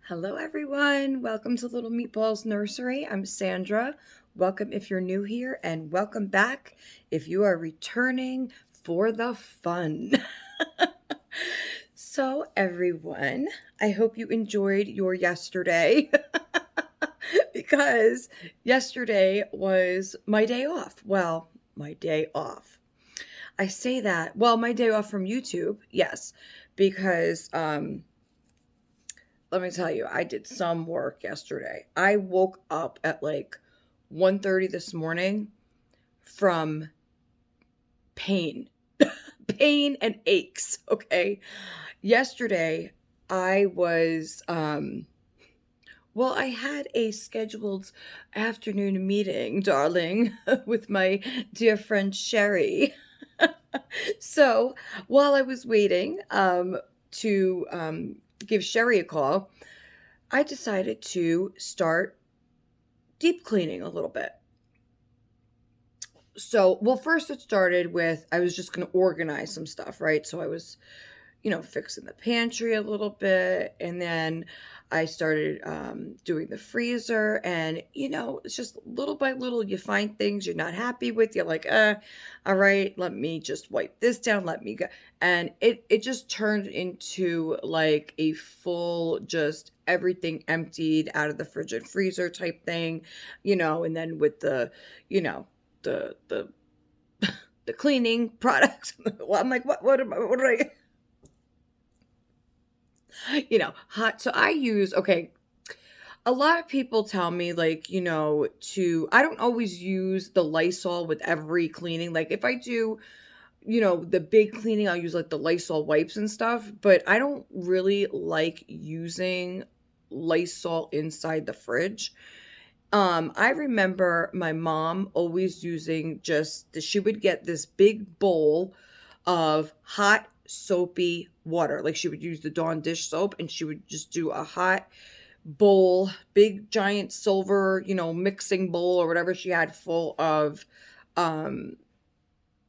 Hello, everyone. Welcome to Little Meatballs Nursery. I'm Sandra. Welcome if you're new here, and welcome back if you are returning for the fun. So, everyone, I hope you enjoyed your yesterday because yesterday was my day off. Well, my day off. I say that, well, my day off from YouTube, yes, because let me tell you, I did some work yesterday. I woke up at like 1:30 this morning from pain. Pain and aches, okay? Yesterday I was well, I had a scheduled afternoon meeting, darling, with my dear friend Sherry. So, while I was waiting to give Sherry a call, I decided to start deep cleaning a little bit. So, well, first it started with I was just going to organize some stuff, right? So I was, fixing the pantry a little bit. And then I started doing the freezer. And, it's just little by little, you find things you're not happy with. You're like, all right, let me just wipe this down. Let me go. And it just turned into like a full, just everything emptied out of the fridge and freezer type thing, and then with you know, the the cleaning products. Well, I'm like, what did I hot. So I use, okay, a lot of people tell me, like, I don't always use the Lysol with every cleaning. Like, if I do, the big cleaning, I'll use like the Lysol wipes and stuff, but I don't really like using Lysol inside the fridge. I remember my mom always using she would get this big bowl of hot soapy water. Like she would use the Dawn dish soap and she would just do a hot bowl, big giant silver, mixing bowl or whatever she had full of um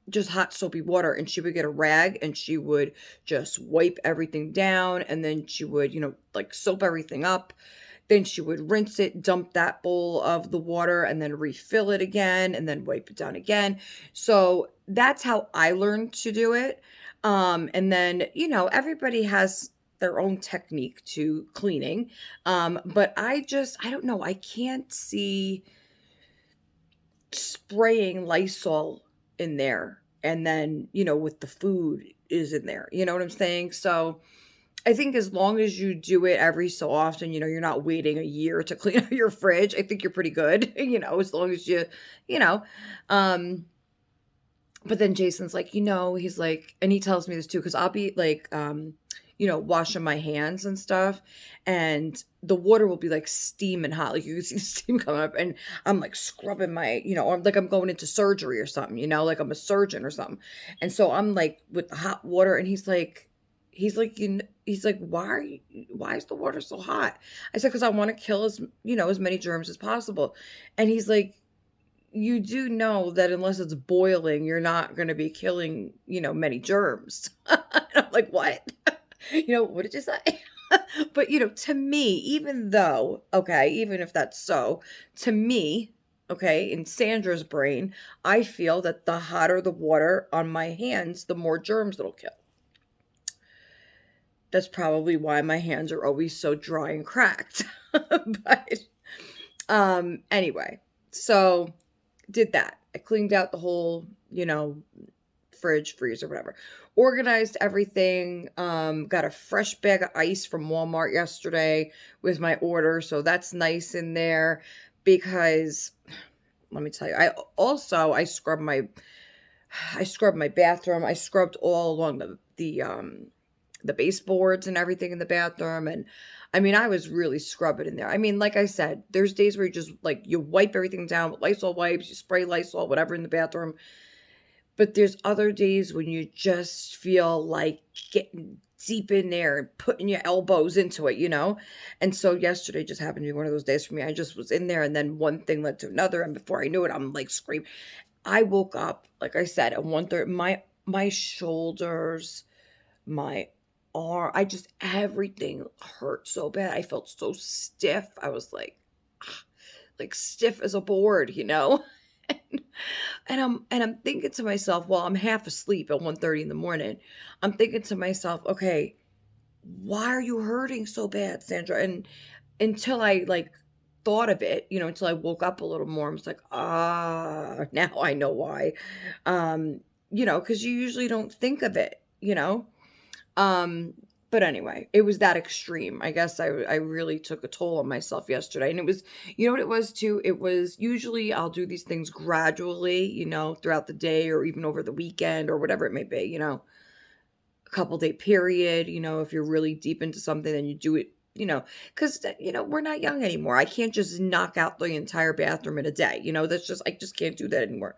just hot soapy water, and she would get a rag and she would just wipe everything down, and then she would, like soap everything up. Then she would rinse it, dump that bowl of the water, and then refill it again, and then wipe it down again. So that's how I learned to do it. And then, everybody has their own technique to cleaning. But I don't know, I can't see spraying Lysol in there and then, with the food is in there. You know what I'm saying? So I think as long as you do it every so often, you're not waiting a year to clean out your fridge. I think you're pretty good, as long as you know. Um, but then Jason's like, he's like, and he tells me this too, because I'll be like, washing my hands and stuff, and the water will be like steaming hot. Like you can see the steam coming up, and I'm like scrubbing my, or like I'm going into surgery or something, like I'm a surgeon or something. And so I'm like with the hot water, and he's like, why is the water so hot? I said, because I want to kill as many germs as possible. And he's like, you do know that unless it's boiling, you're not going to be killing, many germs. And I'm like, what? What did you say? But, to me, even though, okay, even if that's so, to me, okay, in Sandra's brain, I feel that the hotter the water on my hands, the more germs it'll kill. That's probably why my hands are always so dry and cracked. But anyway, so did that. I cleaned out the whole, fridge, freezer, whatever. Organized everything. Got a fresh bag of ice from Walmart yesterday with my order, so that's nice in there because let me tell you, I scrubbed my bathroom. I scrubbed all along the baseboards and everything in the bathroom. And I mean, I was really scrubbing in there. I mean, like I said, there's days where you just like you wipe everything down with Lysol wipes, you spray Lysol, whatever in the bathroom. But there's other days when you just feel like getting deep in there and putting your elbows into it. And so yesterday just happened to be one of those days for me. I just was in there, and then one thing led to another, and before I knew it, I'm like screaming. I woke up, like I said, at 1:30. My shoulders, my arm, everything hurt so bad. I felt so stiff. I was like stiff as a board, you know? And, and I'm thinking to myself, well, I'm half asleep at 1:30 in the morning. I'm thinking to myself, okay, why are you hurting so bad, Sandra? And until I like thought of it, until I woke up a little more, I was like, now I know why. Because you usually don't think of it. Um, but anyway, it was that extreme. I guess I really took a toll on myself yesterday. And it was, what it was too? It was usually I'll do these things gradually, throughout the day or even over the weekend or whatever it may be, a couple day period, if you're really deep into something, then you do it, because, we're not young anymore. I can't just knock out the entire bathroom in a day. I just can't do that anymore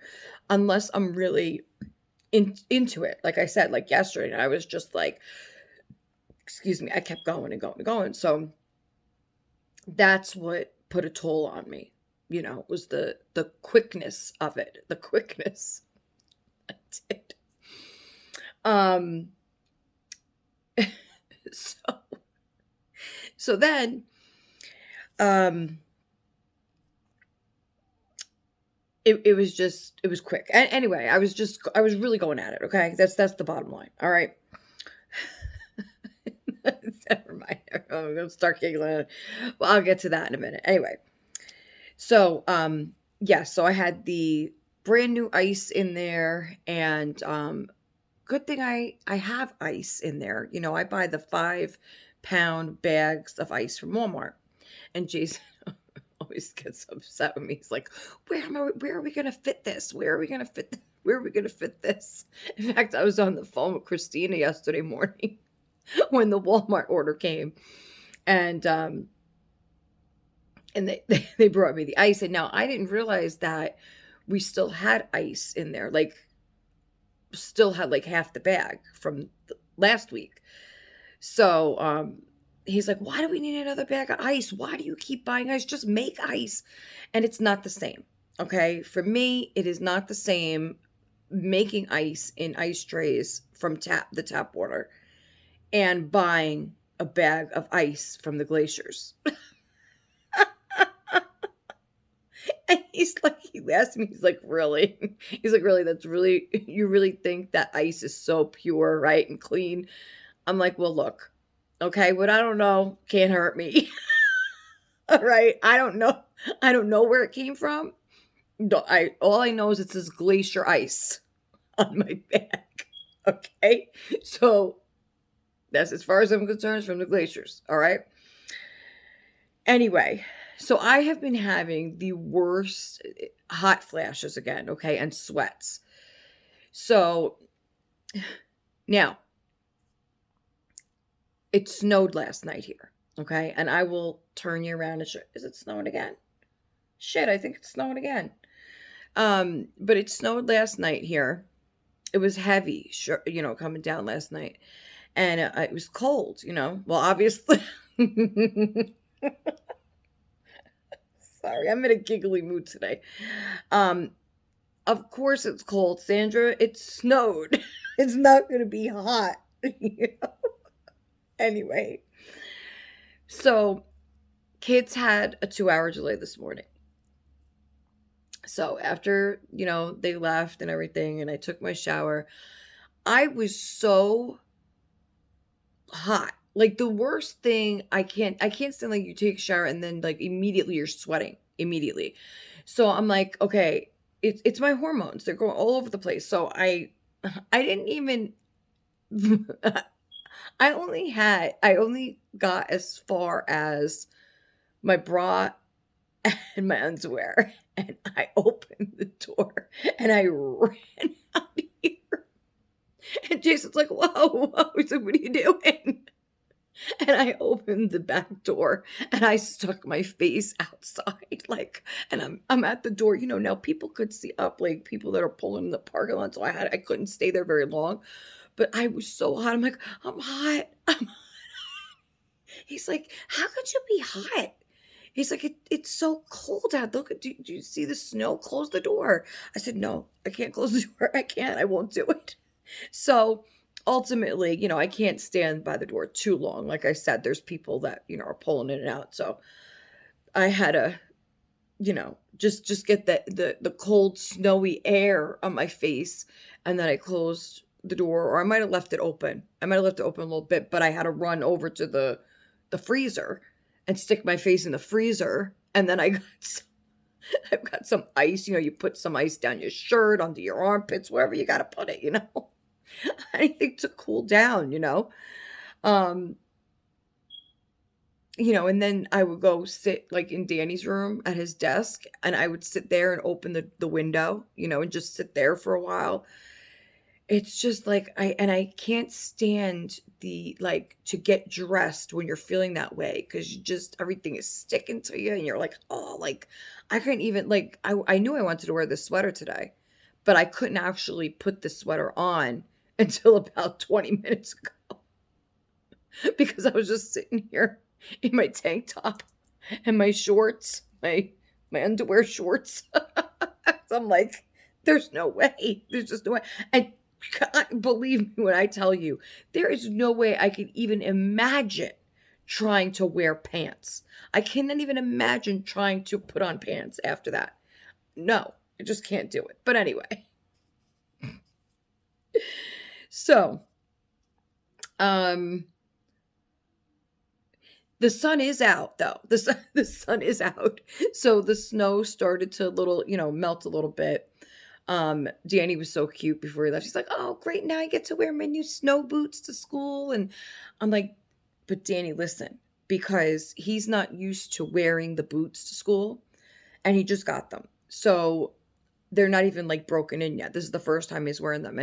unless I'm really into it. Like I said, like yesterday, I was just like, excuse me, I kept going and going and going. So that's what put a toll on me, was the quickness of it, the quickness. I did. Um, so then, um, it was quick. Anyway, I was really going at it. Okay. That's the bottom line. All right. Never mind. I'm gonna start giggling. Well, I'll get to that in a minute. Anyway, so yeah, so I had the brand new ice in there, and good thing I have ice in there. I buy the 5-pound bags of ice from Walmart, and Jason always gets upset with me. He's like, Where are we gonna fit this? Where are we gonna fit? Where are we gonna fit this?" In fact, I was on the phone with Christina yesterday morning when the Walmart order came, and they brought me the ice, and now I didn't realize that we still had ice in there, like still had like half the bag from last week. So he's like, "Why do we need another bag of ice? Why do you keep buying ice? Just make ice." And it's not the same. Okay, for me, it is not the same making ice in ice trays from the tap water and buying a bag of ice from the glaciers. And he asked me, he's like, "Really?" He's like, "Really? You really think that ice is so pure, right? And clean?" I'm like, "Well, look, okay, what I don't know can't hurt me." All right. I don't know. I don't know where it came from. All I know is it says glacier ice on my bag. Okay. So that's as far as I'm concerned, it's from the glaciers. All right. Anyway, so I have been having the worst hot flashes again, okay, and sweats. So now it snowed last night here, okay, and I will turn you around and show. Is it snowing again? Shit, I think it's snowing again. But it snowed last night here. It was heavy, sure, coming down last night, and it was cold, Well, obviously. Sorry, I'm in a giggly mood today. Of course it's cold, Sandra. It snowed. It's not going to be hot. Anyway, so kids had a 2-hour delay this morning. So after, they left and everything, and I took my shower, I was so hot. Like the worst thing, I can't stand like you take a shower and then like immediately you're sweating immediately. So I'm like, okay, it's my hormones. They're going all over the place. So I didn't even I only got as far as my bra and my underwear, and I opened the door and I ran out of here. And Jason's like, "Whoa, whoa." He's like, "What are you doing?" And I opened the back door and I stuck my face outside, like, and I'm at the door. Now people could see up, like people that are pulling in the parking lot. So I couldn't stay there very long, but I was so hot. I'm like, "I'm hot." He's like, "How could you be hot?" He's like, it's so cold out. Look, do you see the snow? Close the door. I said, "No, I can't close the door. I can't. I won't do it." So ultimately, I can't stand by the door too long. Like I said, there's people that, are pulling in and out. So I had to, just get the cold, snowy air on my face. And then I closed the door, or I might have left it open. I might have left it open a little bit, but I had to run over to the freezer and stick my face in the freezer. And then I've got some ice. You put some ice down your shirt, under your armpits, wherever you got to put it. Anything to cool down. Um, and then I would go sit like in Danny's room at his desk, and I would sit there and open the window, and just sit there for a while. It's just like I can't stand the like to get dressed when you're feeling that way, because you just everything is sticking to you and you're like, oh, like I couldn't even like I knew I wanted to wear this sweater today, but I couldn't actually put the sweater on until about 20 minutes ago because I was just sitting here in my tank top and my shorts, my underwear shorts. So I'm like, there's no way. There's just no way. And God, believe me when I tell you, there is no way I could even imagine trying to wear pants. I cannot even imagine trying to put on pants after that. No, I just can't do it. But anyway, so um the sun is out though. The sun is out. So the snow started to melt a little bit. Danny was so cute before he left. She's like, "Oh, great, now I get to wear my new snow boots to school." And I'm like, "But Danny, listen, because he's not used to wearing the boots to school and he just got them. So they're not even like broken in yet. This is the first time he's wearing them.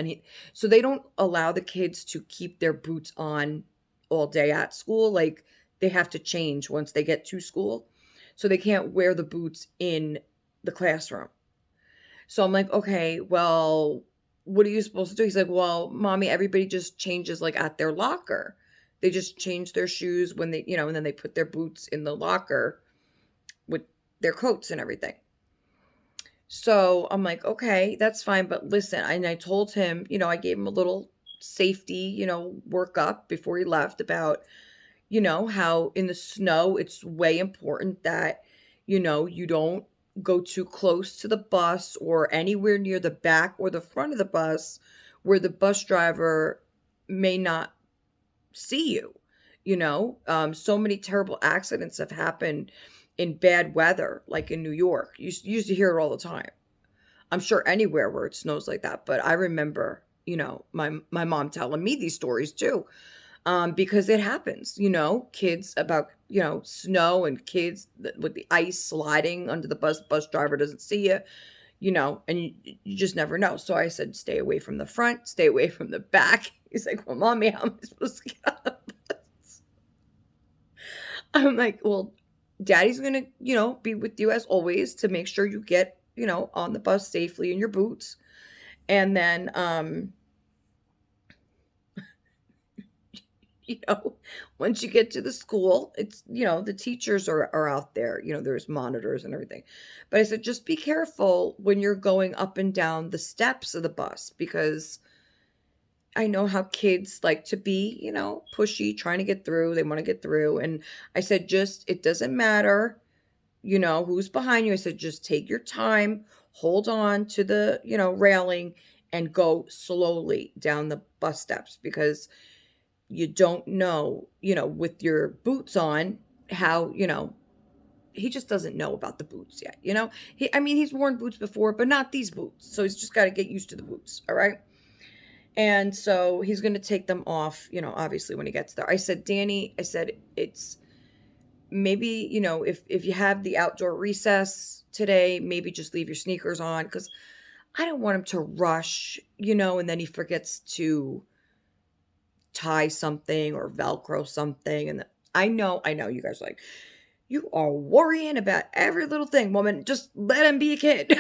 So they don't allow the kids to keep their boots on all day at school. Like they have to change once they get to school. So they can't wear the boots in the classroom. So I'm like, okay, well, what are you supposed to do? He's like, well, mommy, everybody just changes like at their locker. They just change their shoes when and then they put their boots in the locker with their coats and everything. So I'm like, okay, that's fine. But listen, and I told him, I gave him a little safety, workup before he left about, how in the snow, it's way important that, you don't go too close to the bus or anywhere near the back or the front of the bus where the bus driver may not see you. So many terrible accidents have happened in bad weather, like in New York. You used to hear it all the time. I'm sure anywhere where it snows like that, but I remember, my mom telling me these stories too, because it happens, kids about, snow and kids with the ice sliding under the bus driver doesn't see you, and you just never know. So I said, stay away from the front, stay away from the back. He's like, well, mommy, how am I supposed to get on the bus? I'm like, well, daddy's gonna, be with you as always to make sure you get, on the bus safely in your boots. And then, you know, once you get to the school, it's, the teachers are out there, there's monitors and everything. But I said, just be careful when you're going up and down the steps of the bus because I know how kids like to be, pushy, trying to get through. They want to get through. And I said, it doesn't matter, who's behind you. I said, just take your time, hold on to the, railing and go slowly down the bus steps because you don't know, with your boots on how, he just doesn't know about the boots yet, he's worn boots before, but not these boots. So he's just got to get used to the boots. All right. And so he's going to take them off, obviously when he gets there. I said, Danny, I said, it's maybe, if you have the outdoor recess today, maybe just leave your sneakers on because I don't want him to rush, and then he forgets to tie something or Velcro something. And I know you guys are like, you are worrying about every little thing, woman. Just let him be a kid.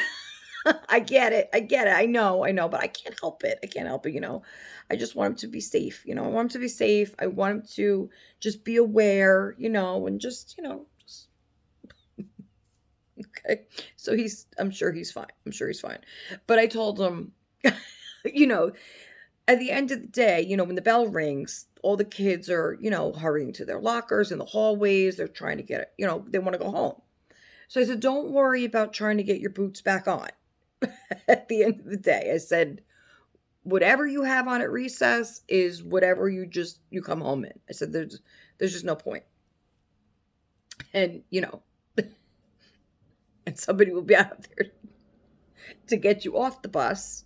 I get it. I get it. I know, but I can't help it. I can't help it. I just want him to be safe. I want him to be safe. I want him to just be aware, and just okay. So I'm sure he's fine. I'm sure he's fine. But I told him, you know, at the end of the day, when the bell rings, all the kids are, hurrying to their lockers in the hallways. They're trying to get it, they want to go home. So I said, don't worry about trying to get your boots back on. At the end of the day, I said, whatever you have on at recess is whatever you come home in. I said, there's just no point. And, and somebody will be out there to get you off the bus.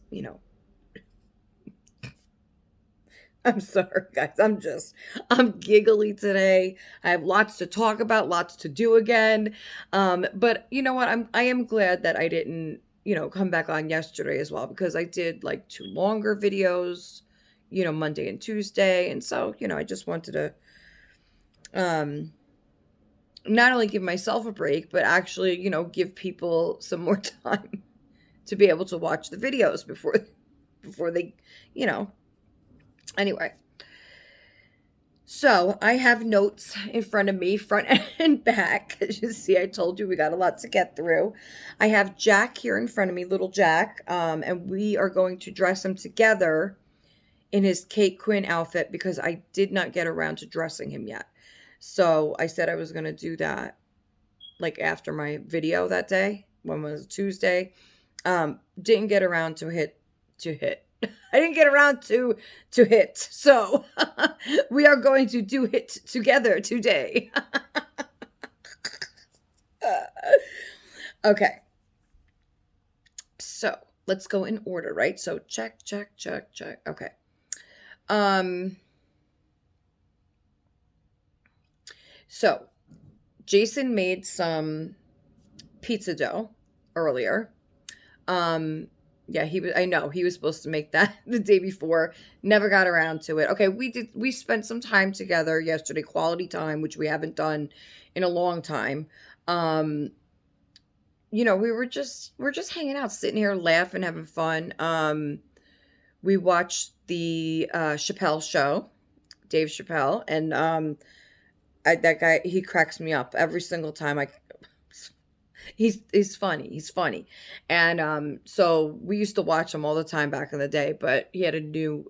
I'm sorry, guys. I'm giggly today. I have lots to talk about, lots to do again. But you know what? I am glad that I didn't, come back on yesterday as well, because I did like 2 longer videos, Monday and Tuesday. And so, I just wanted to um not only give myself a break, but actually, give people some more time to be able to watch the videos before they, you know, anyway. So I have notes in front of me, front and back. As you see, I told you we got a lot to get through. I have Jack here in front of me, little Jack, and we are going to dress him together in his Kate Quinn outfit because I did not get around to dressing him yet. So I said I was going to do that like after my video that day, when was it, Tuesday. Didn't get around to hit. I didn't get around to hit. So we are going to do it together today. Okay. So let's go in order, right? So check. Okay. So Jason made some pizza dough earlier. Yeah, I know he was supposed to make that the day before, never got around to it. Okay, we spent some time together yesterday, quality time, which we haven't done in a long time. We're just hanging out, sitting here laughing, having fun. We watched the Chappelle show, Dave Chappelle, and that guy, he cracks me up every single time. He's funny, and so we used to watch him all the time back in the day. But he had a new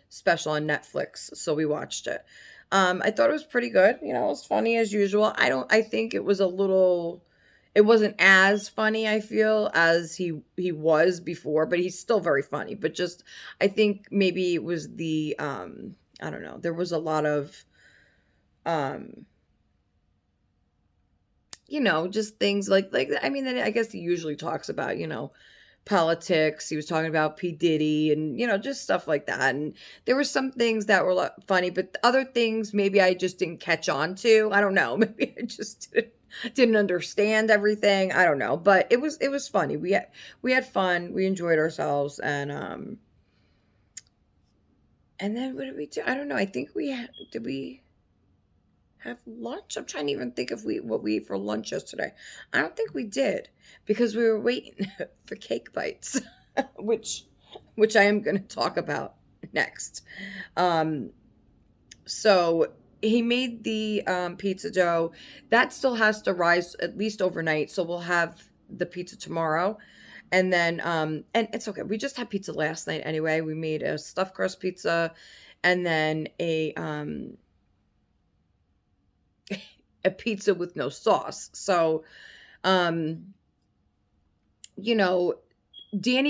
special on Netflix, so we watched it. I thought it was pretty good. It was funny as usual. I think it was it wasn't as funny, I feel, as he was before, but he's still very funny. But just, I think maybe it was the I don't know. There was a lot of just things like I mean, I guess he usually talks about, politics. He was talking about P. Diddy and, just stuff like that. And there were some things that were funny, but other things maybe I just didn't catch on to. I don't know. Maybe I just didn't understand everything. I don't know. But it was funny. We had fun. We enjoyed ourselves. And then what did we do? I don't know. I think did we have lunch? I'm trying to even think of what we ate for lunch yesterday. I don't think we did, because we were waiting for cake bites, which I am going to talk about next. So he made the pizza dough that still has to rise at least overnight. So we'll have the pizza tomorrow. And then, and it's okay. We just had pizza last night anyway. We made a stuffed crust pizza and then a pizza with no sauce. So, Danny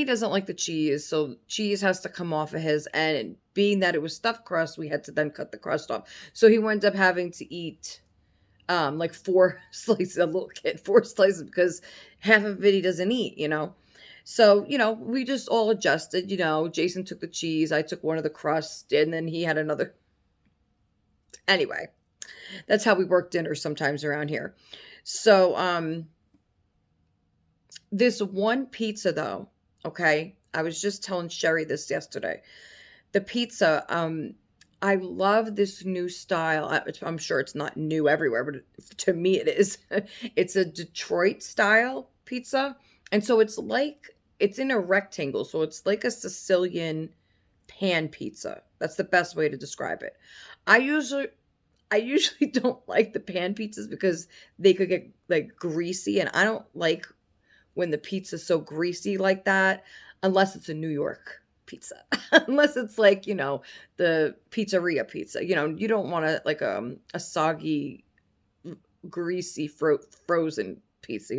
doesn't like the cheese, so cheese has to come off of his. And being that it was stuffed crust, we had to then cut the crust off. So he wound up having to eat like 4 slices, a little kid, 4 slices, because half of it he doesn't eat, So, we just all adjusted, Jason took the cheese, I took one of the crust, and then he had another. Anyway. That's how we work dinner sometimes around here. So, this one pizza though, okay, I was just telling Sherry this yesterday. The pizza, I love this new style. I'm sure it's not new everywhere, but to me it is. It's a Detroit style pizza. And so it's in a rectangle. So it's like a Sicilian pan pizza. That's the best way to describe it. I usually don't like the pan pizzas because they could get like greasy, and I don't like when the pizza's so greasy like that unless it's a New York pizza. Unless it's like, the pizzeria pizza. You don't want a soggy, greasy, frozen pizza.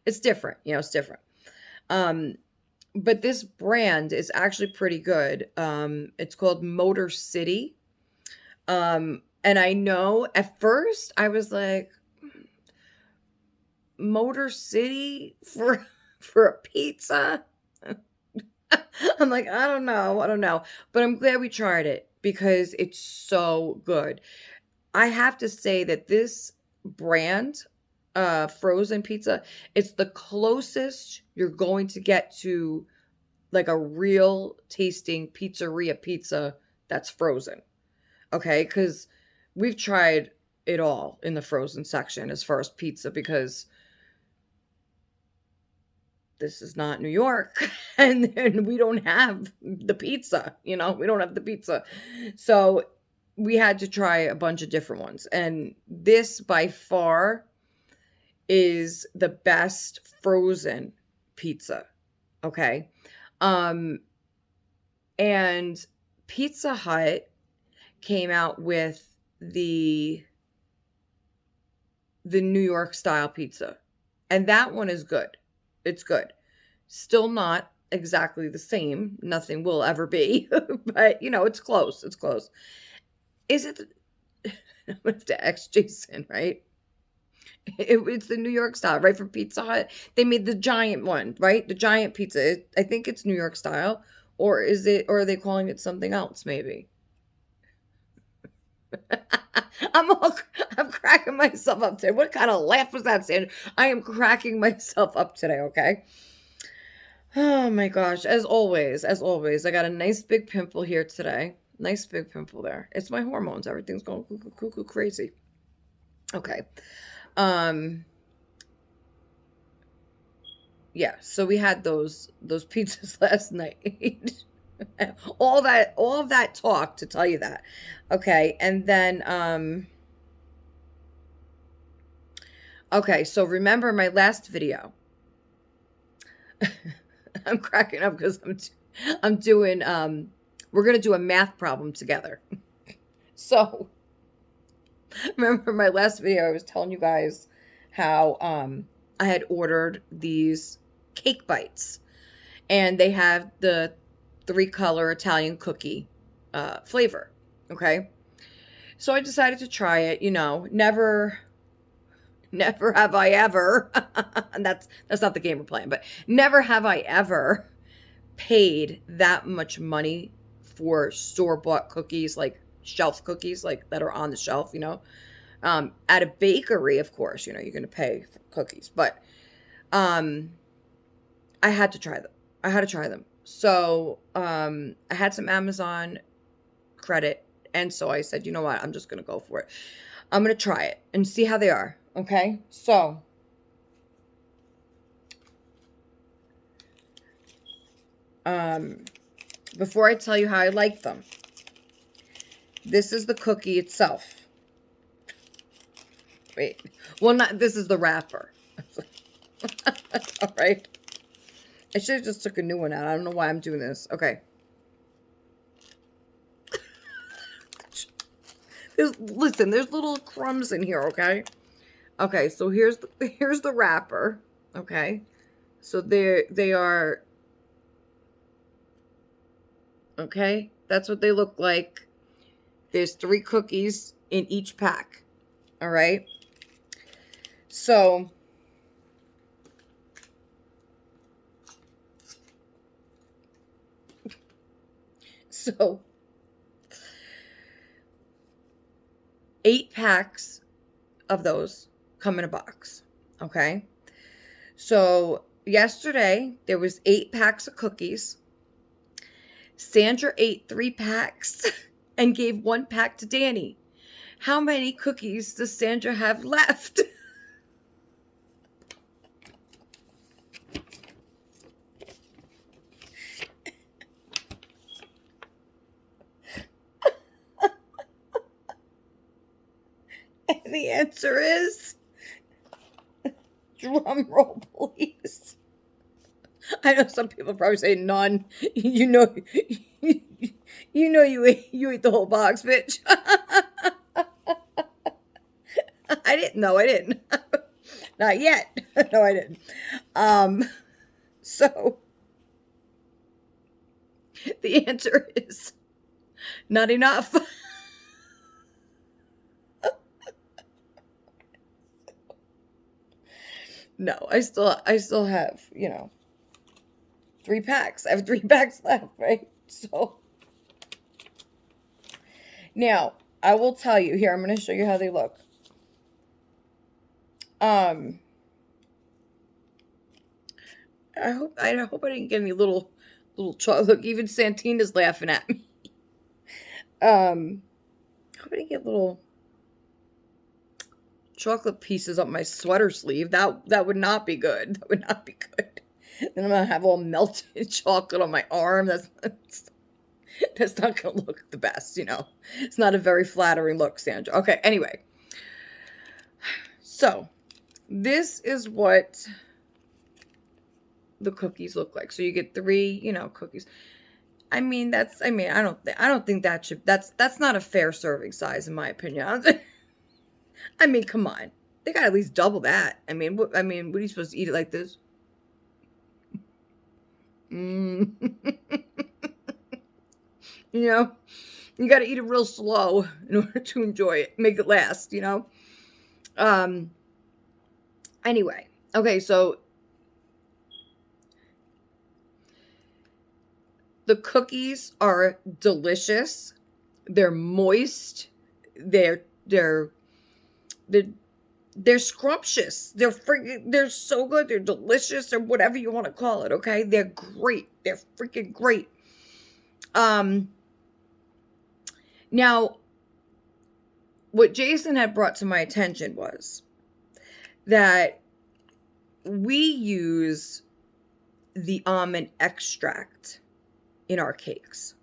It's different. It's different. Um, but this brand is actually pretty good. It's called Motor City. And I know at first I was like, Motor City for a pizza? I'm like, I don't know. But I'm glad we tried it because it's so good. I have to say that this brand, frozen pizza, it's the closest you're going to get to like a real tasting pizzeria pizza that's frozen. Okay, because we've tried it all in the frozen section as far as pizza because this is not New York and we don't have the pizza, we don't have the pizza. So we had to try a bunch of different ones. And this by far is the best frozen pizza. Okay. Um, and Pizza Hut came out with the New York style pizza. And that one is good. It's good. Still not exactly the same. Nothing will ever be. But, it's close. It's close. Is it I'm gonna have to ask Jason, right? It's the New York style, right? From Pizza Hut. They made the giant one, right? The giant pizza. I think it's New York style. Or are they calling it something else, maybe? I'm all, I'm cracking myself up today. What kind of laugh was that, Sandra? I am cracking myself up today, okay? Oh my gosh. As always, I got a nice big pimple here today. Nice big pimple there. It's my hormones. Everything's going cuckoo, cuckoo, crazy. Okay. Um, yeah, so we had those pizzas last night. All of that talk to tell you that. Okay, and then okay, so remember my last video. I'm cracking up because I'm doing we're gonna do a math problem together. So remember my last video, I was telling you guys how I had ordered these cake bites, and they have the 3-color Italian cookie flavor. Okay, so I decided to try it. Never have I ever, and that's not the game we're playing, but never have I ever paid that much money for store-bought cookies, like shelf cookies, like that are on the shelf, at a bakery, of course, you're going to pay for cookies, but um, I had to try them. I had to try them. So I had some Amazon credit, and so I said, you know what, I'm just going to go for it. I'm going to try it and see how they are. Okay, so before I tell you how I like them, this is the cookie itself. Wait, well, not this is the wrapper. All right, I should have just took a new one out. I don't know why I'm doing this. Okay. Listen, there's little crumbs in here, okay? Okay, so here's the wrapper, okay? So they are, okay? That's what they look like. There's 3 cookies in each pack, all right? So so 8 packs of those come in a box, okay? So yesterday there was 8 packs of cookies. Sandra ate 3 packs and gave 1 pack to Danny. How many cookies does Sandra have left? And the answer is, drum roll, please. I know some people probably say none. You know, you ate the whole box, bitch. I didn't. No, I didn't. Not yet. No, I didn't. Um, so the answer is not enough. No, I still have, 3 packs. I have 3 packs left, right? So now I will tell you here, I'm gonna show you how they look. Um I hope I didn't get any little chocolate. Look, even Santina's laughing at me. I hope I didn't get little chocolate pieces up my sweater sleeve. That would not be good. That would not be good. Then I'm gonna have all melted chocolate on my arm. That's not gonna look the best, It's not a very flattering look, Sandra. Okay, anyway. So this is what the cookies look like. So you get 3, cookies. I mean, I don't think that's not a fair serving size in my opinion. I mean, come on. They got at least double that. What are you supposed to eat it like this? Mm. You got to eat it real slow in order to enjoy it. Make it last, Anyway. Okay, so the cookies are delicious. They're moist. They're scrumptious. They're so good. They're delicious, or whatever you want to call it, okay? They're great. They're freaking great. Now, what Jason had brought to my attention was that we use the almond extract in our cakes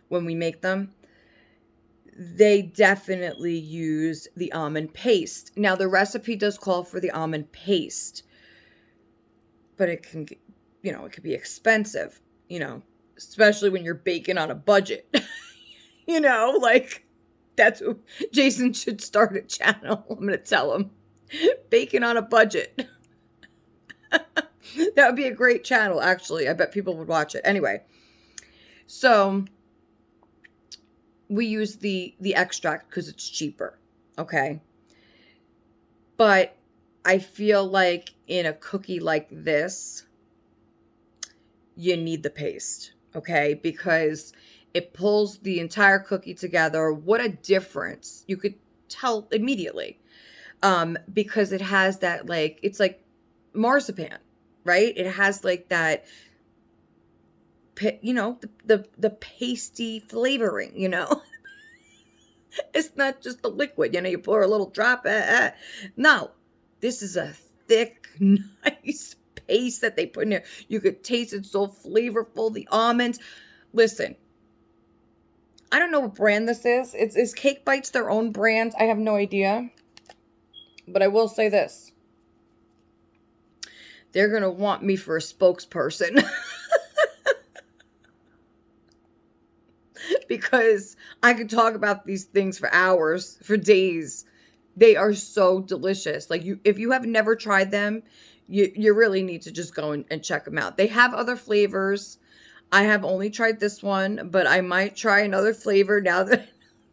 when we make them. They definitely use the almond paste. Now, the recipe does call for the almond paste, but it can, it could be expensive, especially when you're baking on a budget. That's what Jason should start a channel. I'm going to tell him. Baking on a budget. That would be a great channel, actually. I bet people would watch it. Anyway, so we use the extract because it's cheaper, okay? But I feel like in a cookie like this, you need the paste, okay? Because it pulls the entire cookie together. What a difference. You could tell immediately. Because it has that, it's like marzipan, right? It has like that, the pasty flavoring, It's not just the liquid, you pour a little drop. No, this is a thick, nice paste that they put in there. You could taste it, so flavorful. The almonds. Listen, I don't know what brand this is. Is Cake Bites their own brand? I have no idea. But I will say this. They're going to want me for a spokesperson. Because I could talk about these things for hours, for days. They are so delicious. If you have never tried them, you really need to just go and check them out. They have other flavors. I have only tried this one, but I might try another flavor now that I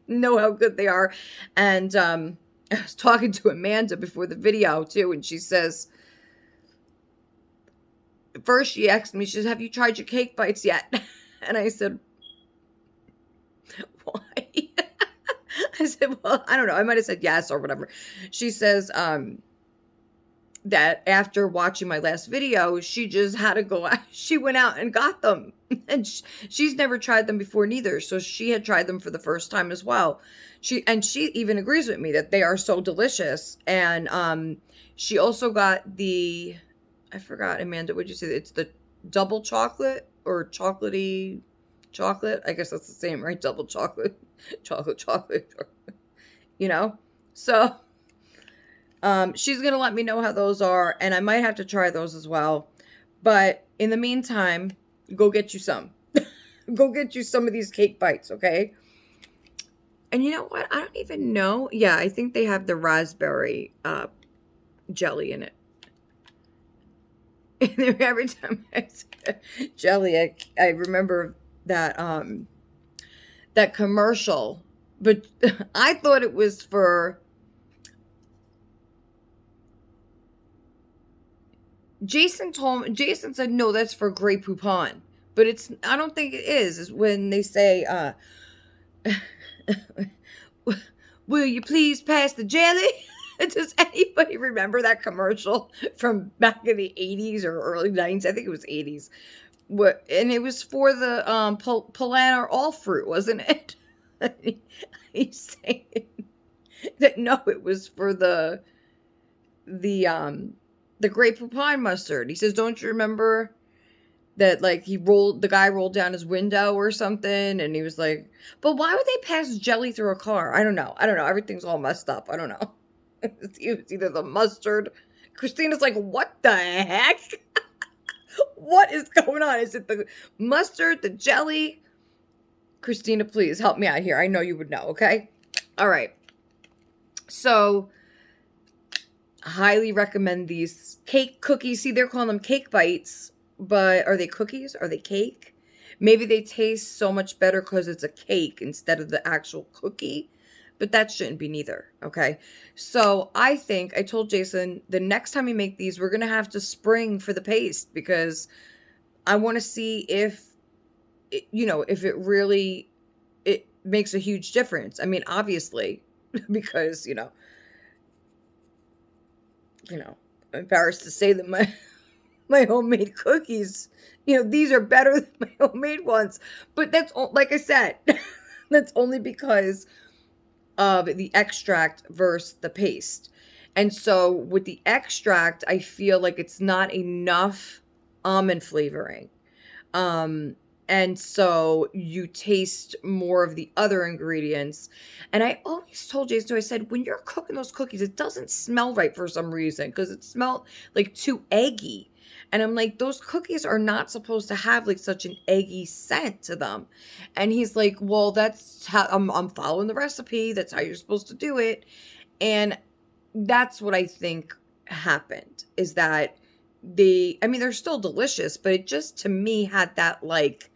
know how good they are. And I was talking to Amanda before the video too, and she says, first she asked me, she says, have you tried your Cake Bites yet? And I said, why? I said, well, I don't know. I might have said yes or whatever. She says, that after watching my last video, she just had to go out. She went out and got them. And she's never tried them before neither. So she had tried them for the first time as well. She even agrees with me that they are so delicious. And she also got I forgot, Amanda, what'd you say? It's the double chocolate or chocolatey chocolate. I guess that's the same, right? Double chocolate. Chocolate. So she's going to let me know how those are, and I might have to try those as well. But in the meantime, go get you some. Go get you some of these cake bites, okay? And you know what? I don't even know. Yeah, I think they have the raspberry jelly in it. And every time I say jelly, I remember that that commercial, but I thought it was for Jason said no, that's for Grey Poupon. But it's I don't think it is. Is when they say will you please pass the jelly? Does anybody remember that commercial from back in the 80s or early 90s? I think it was 80s. What and it was for the Polaner all fruit, wasn't it? He's saying that no, it was for the um the Grey Poupon mustard. He says, "Don't you remember that like the guy rolled down his window or something and he was like, but why would they pass jelly through a car? I don't know. Everything's all messed up. I don't know." It's either the mustard. Christina's like, what the heck? What is going on? Is it the mustard, the jelly? Christina, please help me out here. I know you would know, okay? All right. So, highly recommend these cake cookies. See, they're calling them cake bites, but are they cookies? Are they cake? Maybe they taste so much better because it's a cake instead of the actual cookie, but that shouldn't be neither, okay? So I think I told Jason the next time we make these, we're going to have to spring for the paste because I want to see if, if it really, it makes a huge difference. I mean, obviously, because, I'm embarrassed to say that my homemade cookies, these are better than my homemade ones. But that's like I said, that's only because of the extract versus the paste. And so with the extract, I feel like it's not enough almond flavoring. Um, and so you taste more of the other ingredients. And I always told Jason, so I said, when you're cooking those cookies, it doesn't smell right for some reason because it smelled like too eggy. And I'm like, those cookies are not supposed to have like such an eggy scent to them. And he's like, well, that's how I'm following the recipe. That's how you're supposed to do it. And that's what I think happened is that I mean, they're still delicious, but it just to me had that like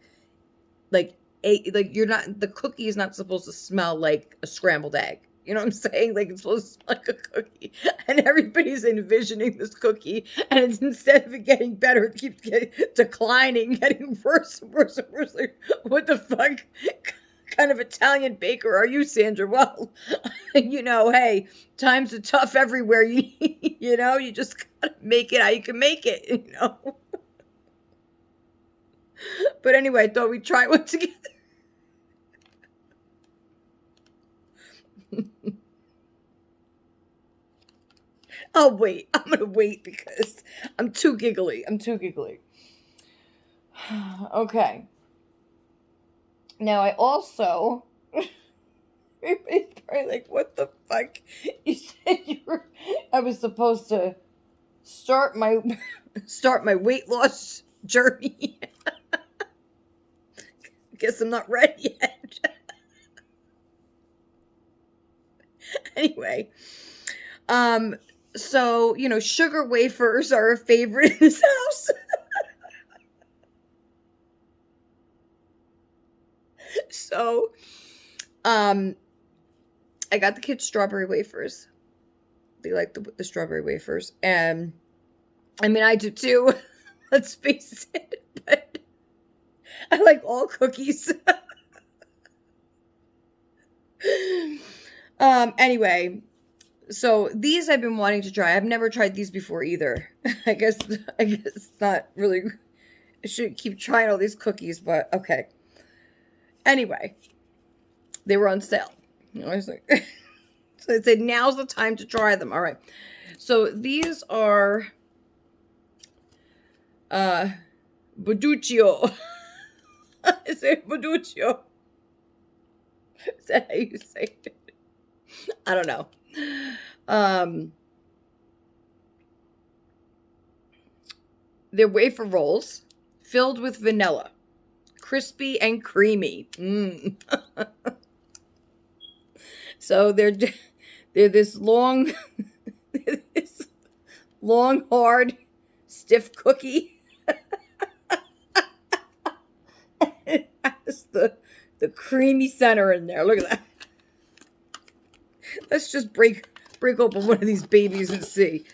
you're not the cookie is not supposed to smell like a scrambled egg. You know what I'm saying? Like it's supposed to smell like a cookie, and everybody's envisioning this cookie, and it's instead of it getting better, it keeps getting declining, getting worse and worse and worse. Like, what the fuck kind of Italian baker are you, Sandra? Well, hey, times are tough everywhere. You just gotta make it how you can make it. But anyway, I thought we'd try one together. I'll wait. I'm gonna wait because I'm too giggly. Okay. Now I also everybody's probably like, what the fuck? You said I was supposed to start my weight loss journey. Guess I'm not ready yet. Anyway, so sugar wafers are a favorite in this house. So, I got the kids strawberry wafers. They like the strawberry wafers, and I mean I do too. Let's face it, but I like all cookies. Anyway, so these I've been wanting to try. I've never tried these before either. I guess it's not really. I should keep trying all these cookies, but okay. Anyway, they were on sale. I was like, so they said now's the time to try them. All right. So these are Buduccio. Is it Buduccio? Is that how you say it? I don't know. They're wafer rolls filled with vanilla, crispy and creamy. So they're this long, this long, hard, stiff cookie. It has the creamy center in there. Look at that. Let's just break open one of these babies and see.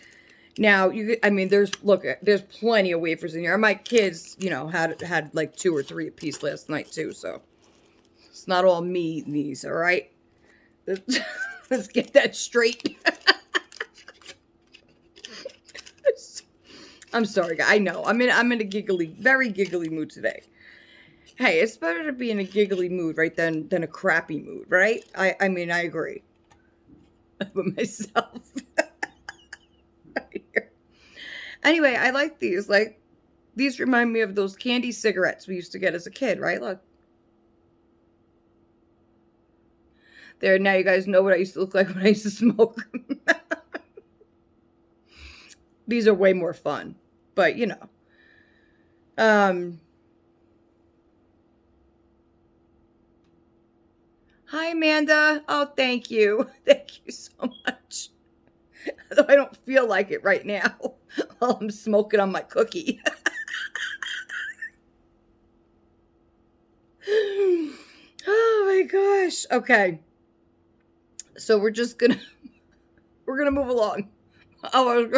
Now, there's plenty of wafers in here. My kids, had like 2 or 3 apiece last night too, so it's not all me eating these, all right? Let's get that straight. I'm sorry, guys. I know. I'm in a very giggly mood today. Hey, it's better to be in a giggly mood, right, than a crappy mood, right? I agree. But myself. Anyway, I like these. Like, these remind me of those candy cigarettes we used to get as a kid, right? Look. There, now you guys know what I used to look like when I used to smoke. These are way more fun. But, Hi, Amanda. Oh, thank you. Thank you so much. Though I don't feel like it right now while I'm smoking on my cookie. Oh my gosh. Okay. So we're gonna move along. Oh,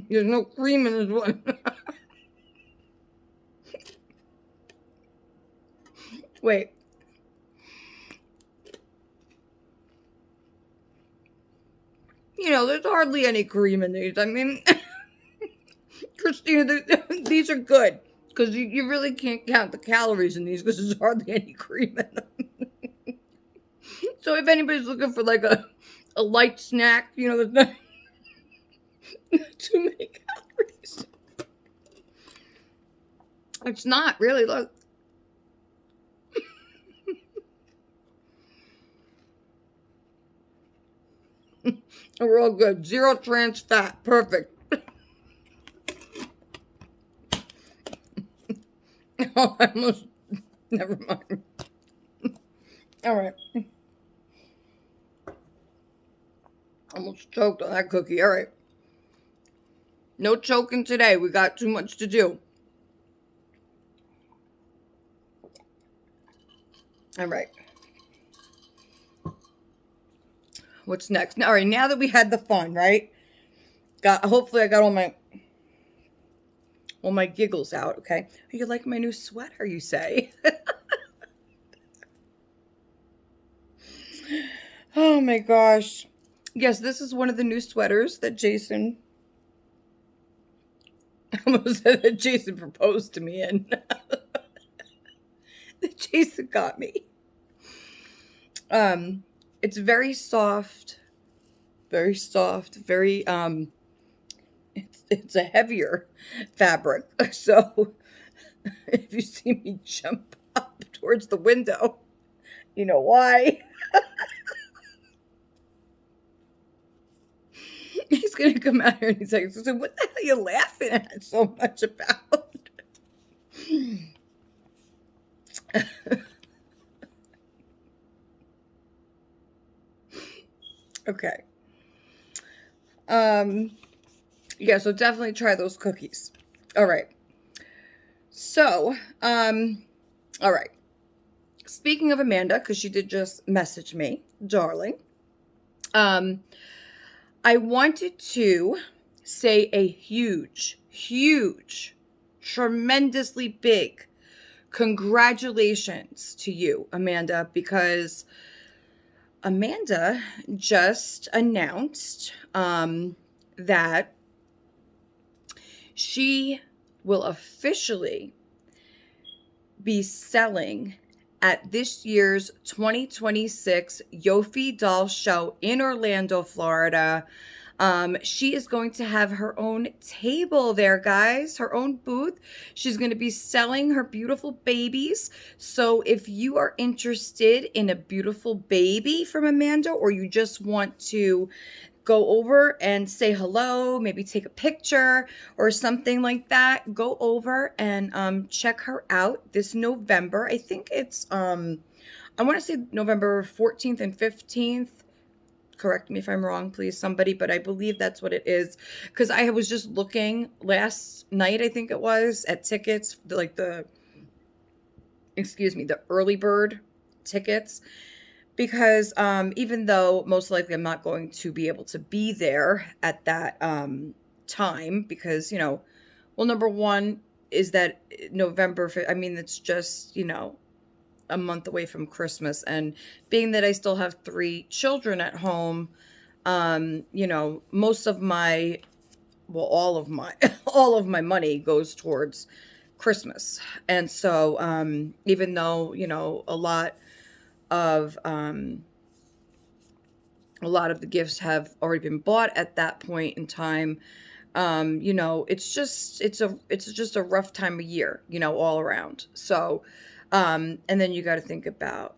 there's no cream in this one. Wait. There's hardly any cream in these. I mean, Christina, these are good. Because you really can't count the calories in these because there's hardly any cream in them. So if anybody's looking for like a light snack, there's not too many calories. It's not really. Look. We're all good. 0 trans fat. Perfect. Oh, I almost. Never mind. All right. Almost choked on that cookie. All right. No choking today. We got too much to do. All right. What's next? All right. Now that we had the fun, right? Hopefully I got all my giggles out. Okay. You like my new sweater? You say? Oh my gosh. Yes, this is one of the new sweaters that Jason. I almost said that Jason proposed to me in. That Jason got me. It's very soft, very it's a heavier fabric. So if you see me jump up towards the window, you know why. He's gonna come out here and he's like, so what the hell are you laughing at so much about? Okay. Yeah, so definitely try those cookies. All right. So, all right. Speaking of Amanda, because she did just message me, darling. I wanted to say a huge, tremendously big congratulations to you, Amanda, because Amanda just announced that she will officially be selling at this year's 2026 Yofi Doll Show in Orlando, Florida. She is going to have her own table there, guys, her own booth. She's going to be selling her beautiful babies. So if you are interested in a beautiful baby from Amanda, or you just want to go over and say hello, maybe take a picture or something like that, go over and check her out this November. I think it's I want to say November 14th and 15th. Correct me if I'm wrong, please, somebody, but I believe that's what it is. Because I was just looking last night, I think it was, at tickets, like the early bird tickets. Because even though most likely I'm not going to be able to be there at that time, because, well, number one is that November, I mean, it's just, a month away from Christmas. And being that I still have 3 children at home, most of my, well, all of my, all of my money goes towards Christmas. And so, even though, of, a lot of the gifts have already been bought at that point in time, it's just a rough time of year, all around. So, and then you got to think about,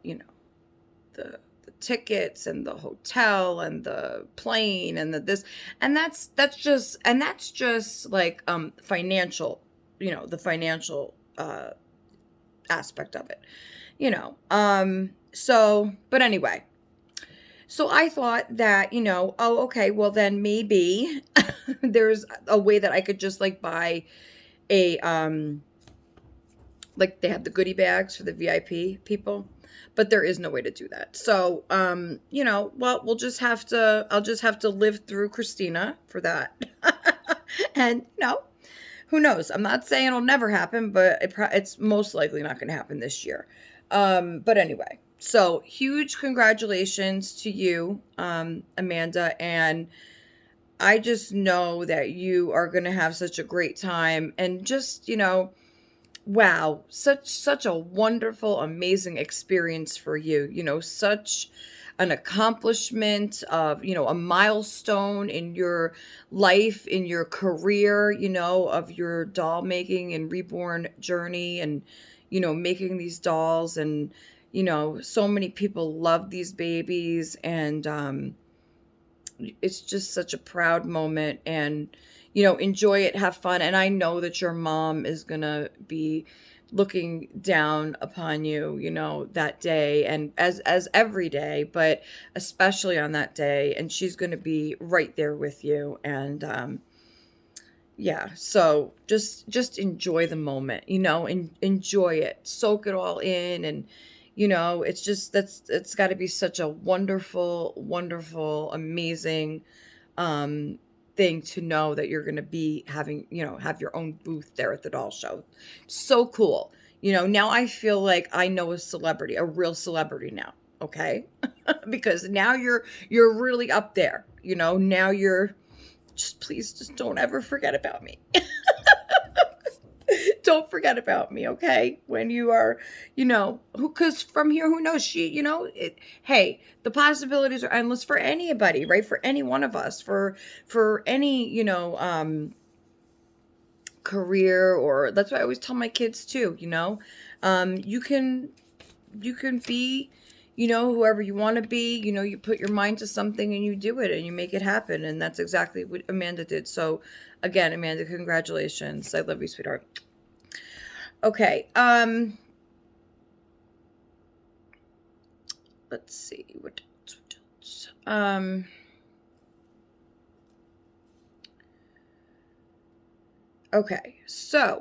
the tickets and the hotel and the plane and that's just like financial, the financial aspect of it, so, but anyway, so I thought that, oh, okay, well then maybe there's a way that I could just like buy a like they have the goodie bags for the VIP people, but there is no way to do that. So, well, I'll just have to live through Christina for that. And, who knows? I'm not saying it'll never happen, but it's most likely not going to happen this year. But anyway, so huge congratulations to you, Amanda. And I just know that you are going to have such a great time, and just, wow, such a wonderful, amazing experience for you. Such an accomplishment of, a milestone in your life, in your career, of your doll making and reborn journey, and, making these dolls. And, so many people love these babies, and it's just such a proud moment. And, enjoy it, have fun. And I know that your mom is gonna be looking down upon you, that day, and as every day, but especially on that day. And she's gonna be right there with you. And yeah, so just enjoy the moment, and enjoy it, soak it all in. And it's got to be such a wonderful, wonderful, amazing thing to know that you're going to be having, have your own booth there at the doll show. So cool. Now I feel like I know a celebrity, a real celebrity now. Okay. Because now you're really up there, now you're please just don't ever forget about me. Don't forget about me, okay? When you are, because from here, who knows? Hey, the possibilities are endless for anybody, right? For any one of us, for any, career. Or that's what I always tell my kids too, you can be, whoever you want to be. You put your mind to something and you do it and you make it happen. And that's exactly what Amanda did. So again, Amanda, congratulations. I love you, sweetheart. Okay. Let's see what else. Okay. So,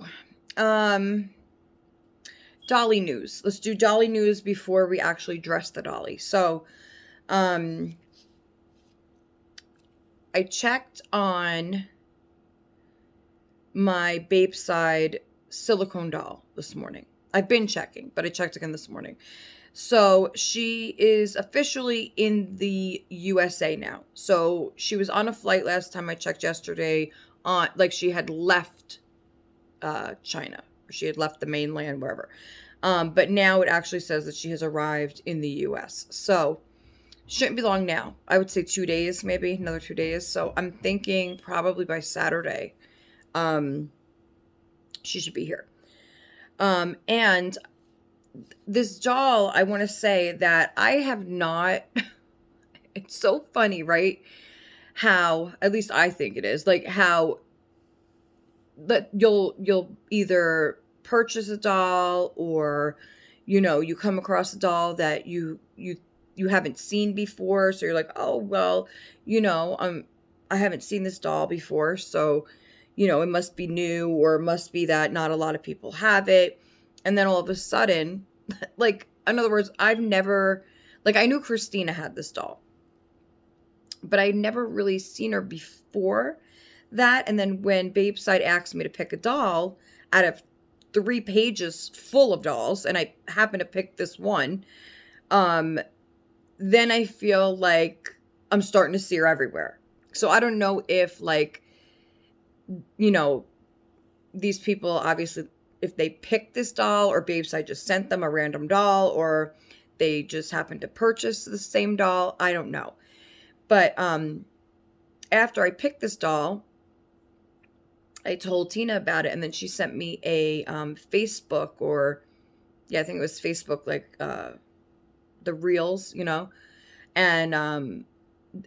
dolly news. Let's do dolly news before we actually dress the dolly. So, I checked on my Babeside silicone doll this morning. I've been checking, but I checked again this morning. So she is officially in the USA now. So she was on a flight last time I checked yesterday, like she had left China, or she had left the mainland, wherever. But now it actually says that she has arrived in the US. So Shouldn't be long now. I would say 2 days, maybe another 2 days. So I'm thinking probably by Saturday, um, she should be here. And this doll, I want to say that I have not. It's so funny, right? How, at least I think it is, like how that you'll either purchase a doll, or you come across a doll that you haven't seen before, so you're like, oh well, I haven't seen this doll before, so it must be new, or it must be that not a lot of people have it. And then all of a sudden, like, in other words, I've never, like, I knew Christina had this doll, but I'd never really seen her before that. And then when Babeside asked me to pick a doll out of 3 pages full of dolls, and I happened to pick this one, um, then I feel like I'm starting to see her everywhere. So I don't know if, like, you know, these people obviously, if they picked this doll, or Babeside just sent them a random doll, or they just happened to purchase the same doll. I don't know. But after I picked this doll, I told Tina about it, and then she sent me a Facebook, or yeah, I think it was Facebook, like the reels, and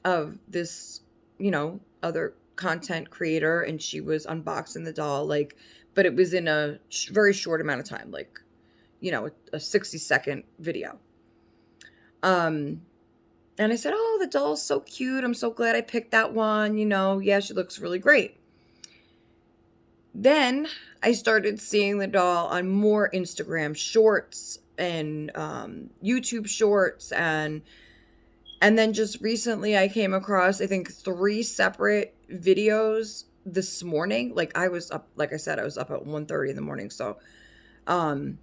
of this, other content creator, and she was unboxing the doll, like, but it was in a very short amount of time, like, a 60-second video. And I said, oh, the doll's so cute. I'm so glad I picked that one. Yeah, she looks really great. Then I started seeing the doll on more Instagram shorts and YouTube shorts, and then just recently I came across, I think, 3 separate videos this morning. Like, I was up, like I said, I was up at 1:30 in the morning. So I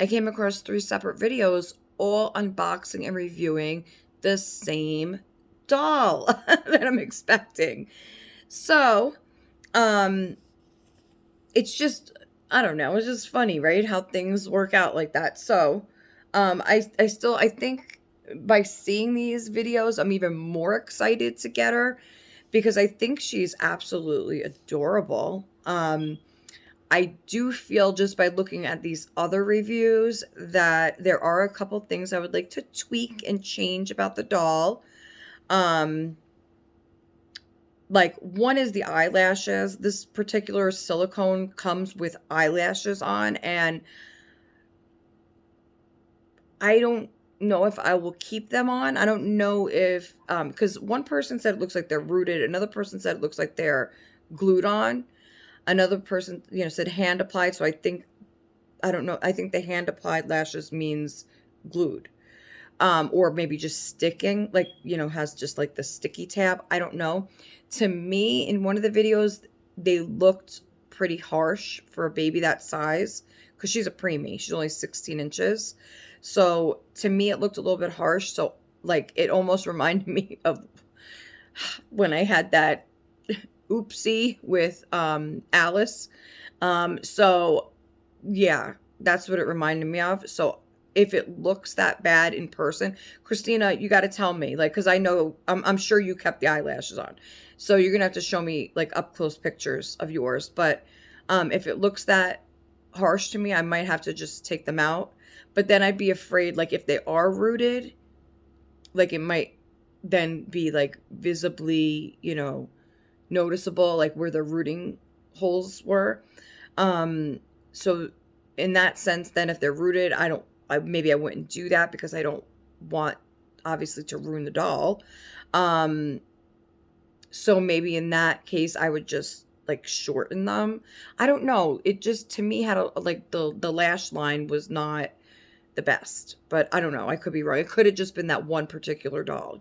came across 3 separate videos, all unboxing and reviewing the same doll that I'm expecting. So, it's just, I don't know, it's just funny, right? How things work out like that. So, I think by seeing these videos, I'm even more excited to get her, because I think she's absolutely adorable. I do feel, just by looking at these other reviews, that there are a couple things I would like to tweak and change about the doll. Like, one is the eyelashes. This particular silicone comes with eyelashes on, and I don't know if I will keep them on. I don't know if, because one person said it looks like they're rooted. Another person said it looks like they're glued on. Another person, said hand applied. So I don't know. I think the hand applied lashes means glued. Or maybe just sticking, like, has just like the sticky tab. I don't know. To me, in one of the videos, they looked pretty harsh for a baby that size, because she's a preemie. She's only 16 inches. So to me, it looked a little bit harsh. So, like, it almost reminded me of when I had that oopsie with Alice. So yeah, that's what it reminded me of. So if it looks that bad in person, Christina, you got to tell me, like, because I know, I'm sure you kept the eyelashes on, so you're gonna have to show me, like, up close pictures of yours. But if it looks that harsh to me, I might have to just take them out. But then I'd be afraid, like, if they are rooted, like, it might then be, like, visibly, noticeable, like where the rooting holes were. So in that sense, then if they're rooted, maybe I wouldn't do that, because I don't want, obviously, to ruin the doll. So maybe in that case, I would just, like, shorten them. I don't know. It just, to me, had like, the lash line was not the best, but I don't know. I could be wrong. It could have just been that one particular doll,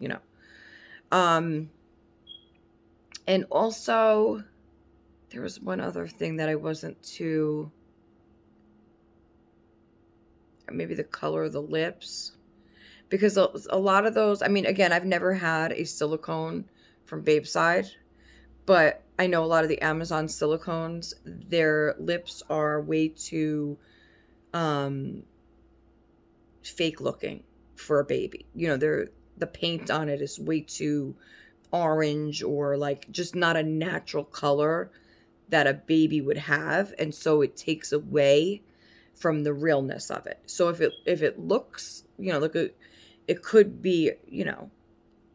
And also, there was one other thing that I wasn't too, maybe the color of the lips, because a lot of those, I mean, again, I've never had a silicone from Babeside, but I know a lot of the Amazon silicones, their lips are way too fake looking for a baby. The paint on it is way too orange, or like just not a natural color that a baby would have, and so it takes away from the realness of it. So if it looks, like it could be,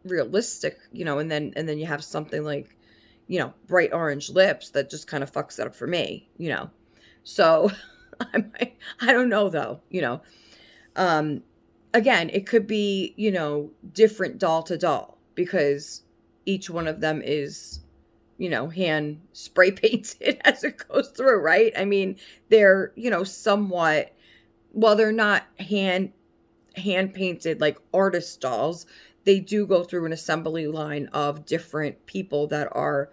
realistic, and then you have something like, bright orange lips, that just kind of fucks it up for me. So I don't know though, um again, it could be, different doll to doll, because each one of them is, hand spray painted as it goes through, right? I mean, they're, somewhat, well, they're not hand painted like artist dolls. They do go through an assembly line of different people that are,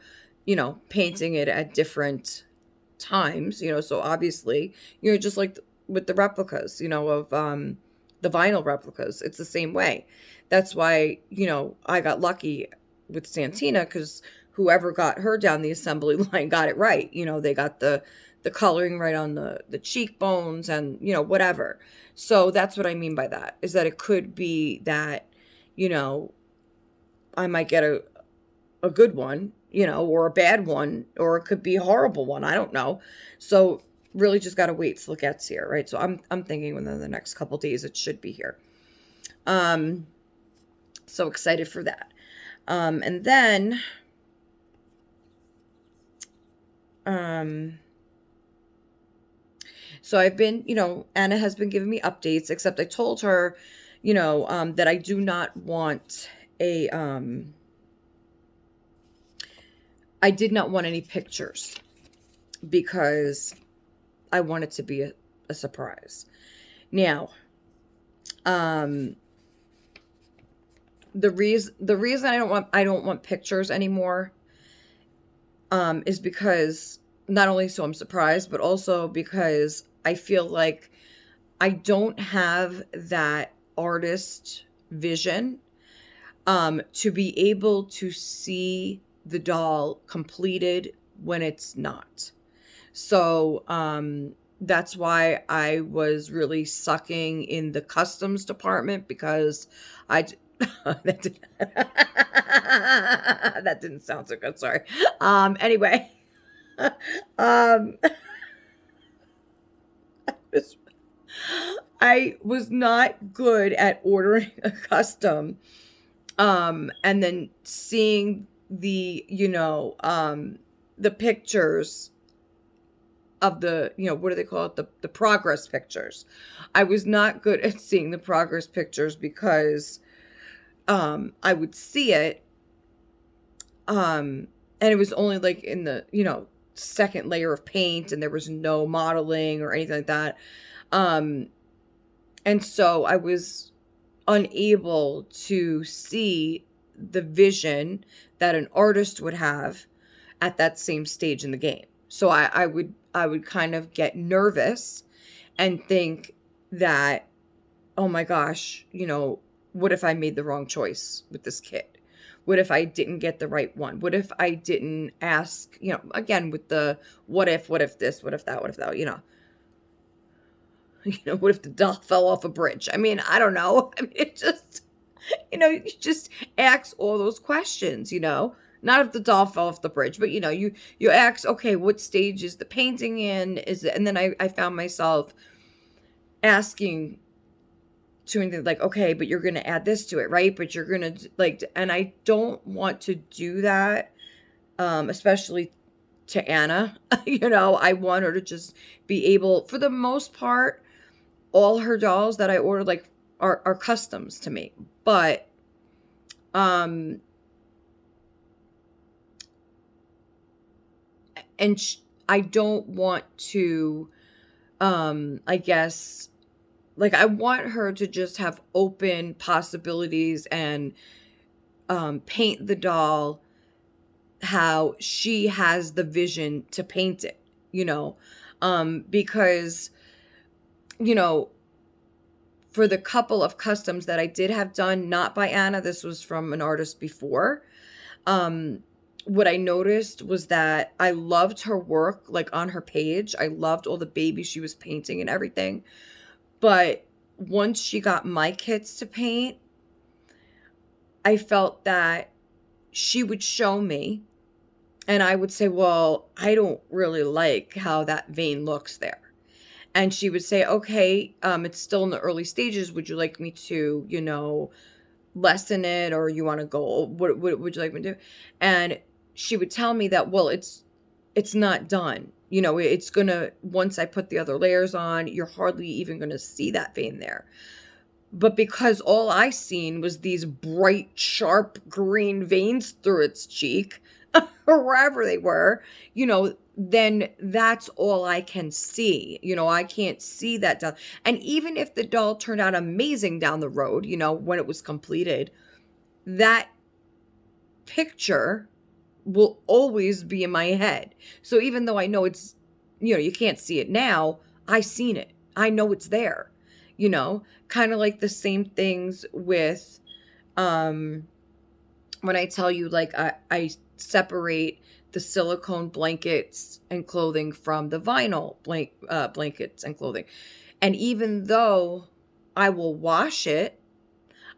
painting it at different times, so obviously, just like with the replicas, of the vinyl replicas, it's the same way. That's why, I got lucky with Santina, because whoever got her down the assembly line got it right. They got the coloring right on the cheekbones, and whatever. So that's what I mean by that, is that it could be that, you know I might get a good one, or a bad one, or it could be a horrible one. I don't know. So really just got to wait till it gets here, right? So I'm thinking within the next couple days it should be here. So excited for that. And then so I've been, Anna has been giving me updates, except I told her, that I do not want I did not want any pictures, because I want it to be a surprise. Now, the reason I don't want pictures anymore, is because not only so I'm surprised, but also because I feel like I don't have that artist vision, to be able to see the doll completed when it's not. So, that's why I was really sucking in the customs department, because that, that didn't sound so good. Sorry. Anyway, um, I was not good at ordering a custom, and then seeing the pictures of what do they call it? The progress pictures. I was not good at seeing the progress pictures, because, I would see it, and it was only like in the, second layer of paint, and there was no modeling or anything like that. And so I was unable to see the vision that an artist would have at that same stage in the game. So I would kind of get nervous and think that, oh my gosh, what if I made the wrong choice with this kit? What if I didn't get the right one? What if I didn't ask, again, with the what if this, what if that, what if the doll fell off a bridge? I mean, I don't know. I mean, it just, you just ask all those questions, not if the doll fell off the bridge, but, you ask, okay, what stage is the painting in? Is it, and then I found myself asking to anything like, okay, but you're going to add this to it, right? But you're going to like, and I don't want to do that, especially to Anna. I want her to just be able, for the most part, all her dolls that I ordered like are customs to me. But and I don't want to I guess, like, I want her to just have open possibilities, and paint the doll how she has the vision to paint it, because, you know, for the couple of customs that I did have done, not by Anna, this was from an artist before. What I noticed was that I loved her work, like on her page. I loved all the babies she was painting and everything. But once she got my kits to paint, I felt that she would show me and I would say, "Well, I don't really like how that vein looks there." And she would say, "Okay, it's still in the early stages. Would you like me to, lessen it, or you want to go? What would you like me to do?" And she would tell me that, "Well, it's not done. It's gonna once I put the other layers on, you're hardly even gonna see that vein there." But because all I seen was these bright, sharp green veins through its cheek, or wherever they were, then that's all I can see. I can't see that down. And even if the doll turned out amazing down the road, when it was completed, that picture will always be in my head. So even though I know you can't see it now, I seen it. I know it's there. Kind of like the same things with um when I tell you, like, I separate the silicone blankets and clothing from the vinyl blankets and clothing. And even though I will wash it,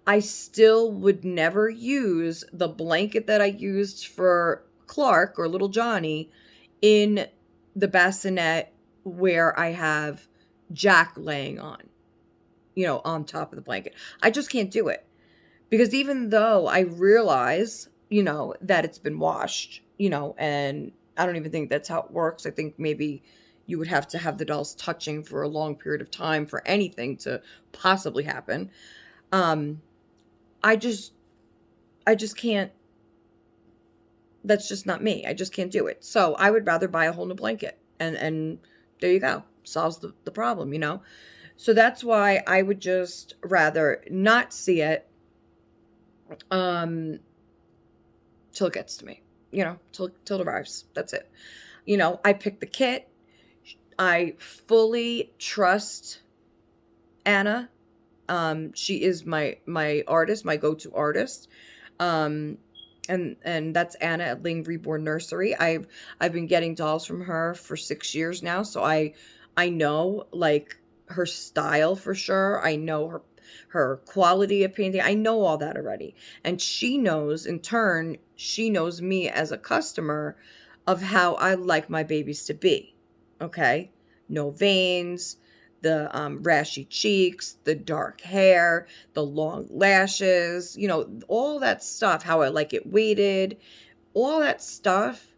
I still would never use the blanket that I used for Clark or little Johnny in the bassinet where I have Jack laying on top of the blanket. I just can't do it. Because even though I realize, that it's been washed, and I don't even think that's how it works. I think maybe you would have to have the dolls touching for a long period of time for anything to possibly happen. Um, I just I just can't that's just not me. I just can't do it. So I would rather buy a whole new blanket and there you go. Solves the problem. So that's why I would just rather not see it um till it gets to me, till it arrives. That's it. I pick the kit. I fully trust Anna. She is my artist, my go-to artist. Um and that's Anna at Reborn Nursery. I've been getting dolls from her for 6 years now, so I know, like, her style for sure. I know her quality of painting. I know all that already. And she knows, in turn, she knows me as a customer of how I like my babies to be. Okay? No veins, the rashy cheeks, the dark hair, the long lashes, all that stuff, how I like it weighted, all that stuff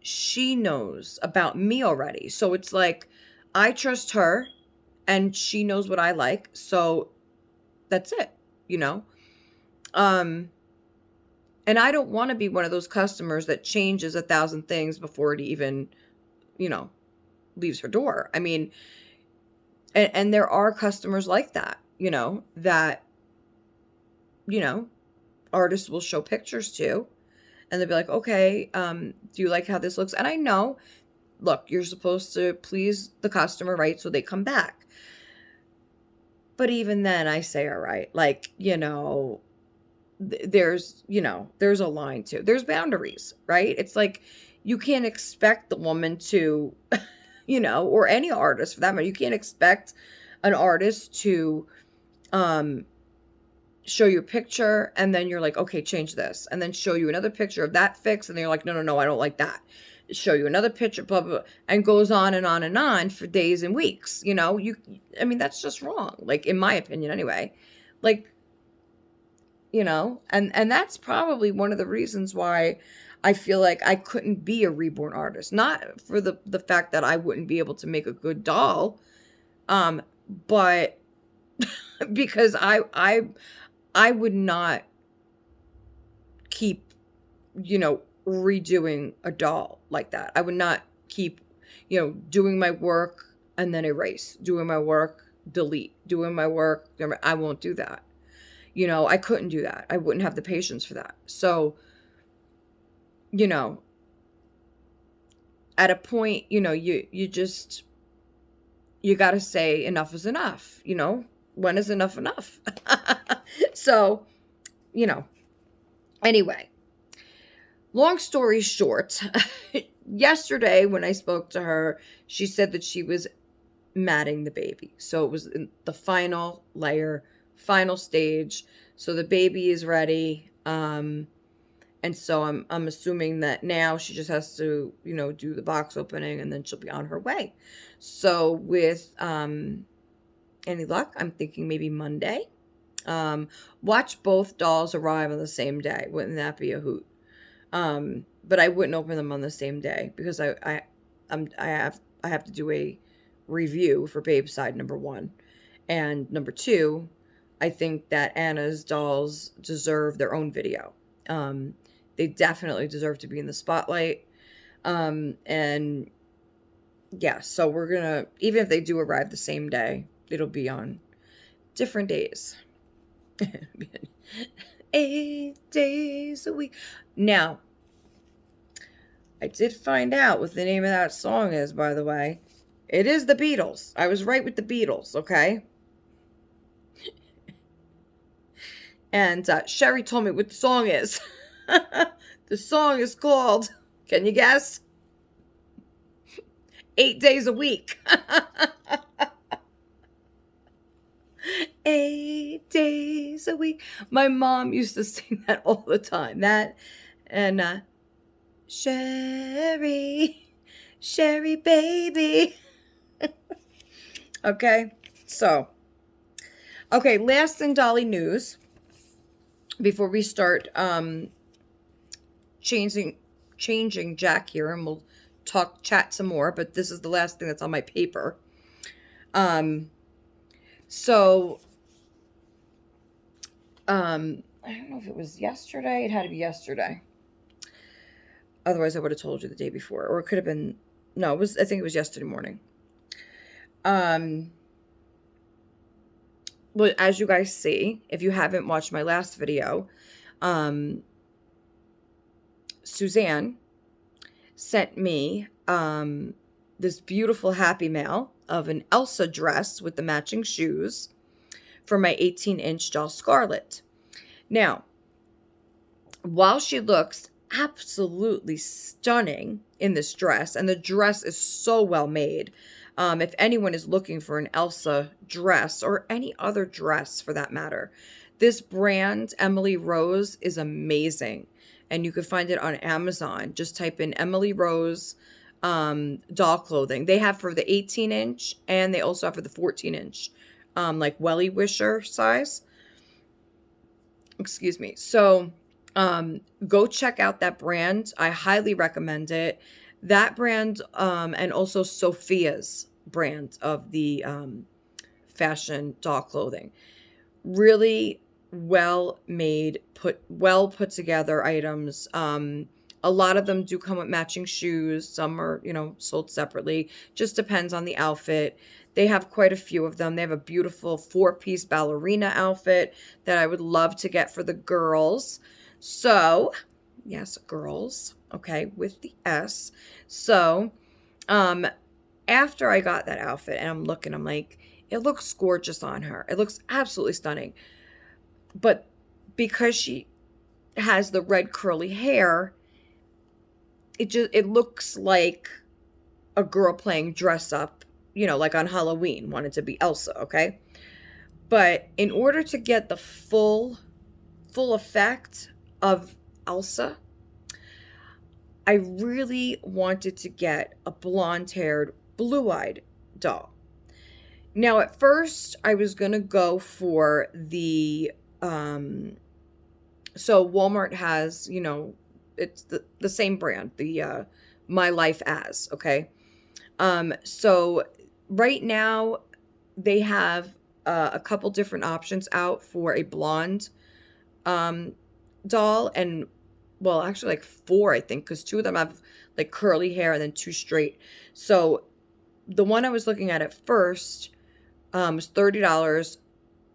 she knows about me already. So it's like I trust her and she knows what I like. So that's it, you know? Um, and I don't want to be one of those customers that changes 1,000 things before it even, you know, leaves her door. I mean, and there are customers like that, that, you know, artists will show pictures to, and they'll be like, okay, do you like how this looks? And I know, look, you're supposed to please the customer, right? So they come back. But even then I say, all right, like, there's a line too. There's boundaries, right? It's like you can't expect the woman to, or any artist for that matter, you can't expect an artist to show you a picture and then you're like, okay, change this, and then show you another picture of that fix, and then you're like, no, no, no, I don't like that. Show you another picture, blah, blah, blah, and goes on and on and on for days and weeks. I mean, that's just wrong, like, in my opinion anyway. Like, and that's probably one of the reasons why I feel like I couldn't be a reborn artist. Not for the fact that I wouldn't be able to make a good doll, but because I would not keep, redoing a doll like that. I would not keep, doing my work and then erase, doing my work, delete, doing my work. I won't do that. I couldn't do that. I wouldn't have the patience for that. So, you know, at a point, you got to say enough is enough. When is enough enough? So, anyway, long story short, yesterday when I spoke to her, she said that she was matting the baby. So it was in the final layer, final stage. So the baby is ready. And so I'm assuming that now she just has to, do the box opening and then she'll be on her way. So with any luck, I'm thinking maybe Monday. Watch both dolls arrive on the same day. Wouldn't that be a hoot? But I wouldn't open them on the same day because I have to do a review for Babe Side number 1. And number 2, I think that Anna's dolls deserve their own video. They definitely deserve to be in the spotlight. And yeah, so we're gonna, even if they do arrive the same day, it'll be on different days. 8 days a week. Now, I did find out what the name of that song is, by the way. It is the Beatles. I was right with the Beatles, okay? And Sherry told me what the song is. The song is called, can you guess? 8 days a week. 8 days a week. My mom used to sing that all the time. That and Sherry baby. Okay, so last in Dolly news before we start changing Jack here, and we'll chat some more, but this is the last thing that's on my paper. So I don't know if it was yesterday. It had to be yesterday. Otherwise I would have told you the day before, or it could have been, no, I think it was yesterday morning. Well, as you guys see, if you haven't watched my last video, Suzanne sent me this beautiful Happy Mail of an Elsa dress with the matching shoes for my 18-inch doll Scarlett. Now, while she looks absolutely stunning in this dress, and the dress is so well made, if anyone is looking for an Elsa dress, or any other dress for that matter, this brand, Emily Rose, is amazing. And you can find it on Amazon. Just type in Emily Rose doll clothing. They have for the 18-inch, and they also have for the 14-inch, like welly wisher size. Excuse me. So go check out that brand. I highly recommend it. That brand, and also Sophia's brand of the fashion doll clothing. Really well made, put together items. A lot of them do come with matching shoes. Some are, sold separately. Just depends on the outfit. They have quite a few of them. They have a beautiful 4-piece ballerina outfit that I would love to get for the girls. So, yes, girls, okay, with the S. So, after I got that outfit and I'm looking, I'm like, it looks gorgeous on her. It looks absolutely stunning. But because she has the red curly hair, it looks like a girl playing dress up, like on Halloween, wanted to be Elsa, okay? But in order to get the full effect of Elsa, I really wanted to get a blonde-haired, blue-eyed doll. Now, at first, I was going to go for the, so Walmart has, it's the same brand, the My Life As, okay? So right now, they have a couple different options out for a blonde doll, and well, actually like 4, I think, because 2 of them have like curly hair and then 2 straight. So the one I was looking at first was $30.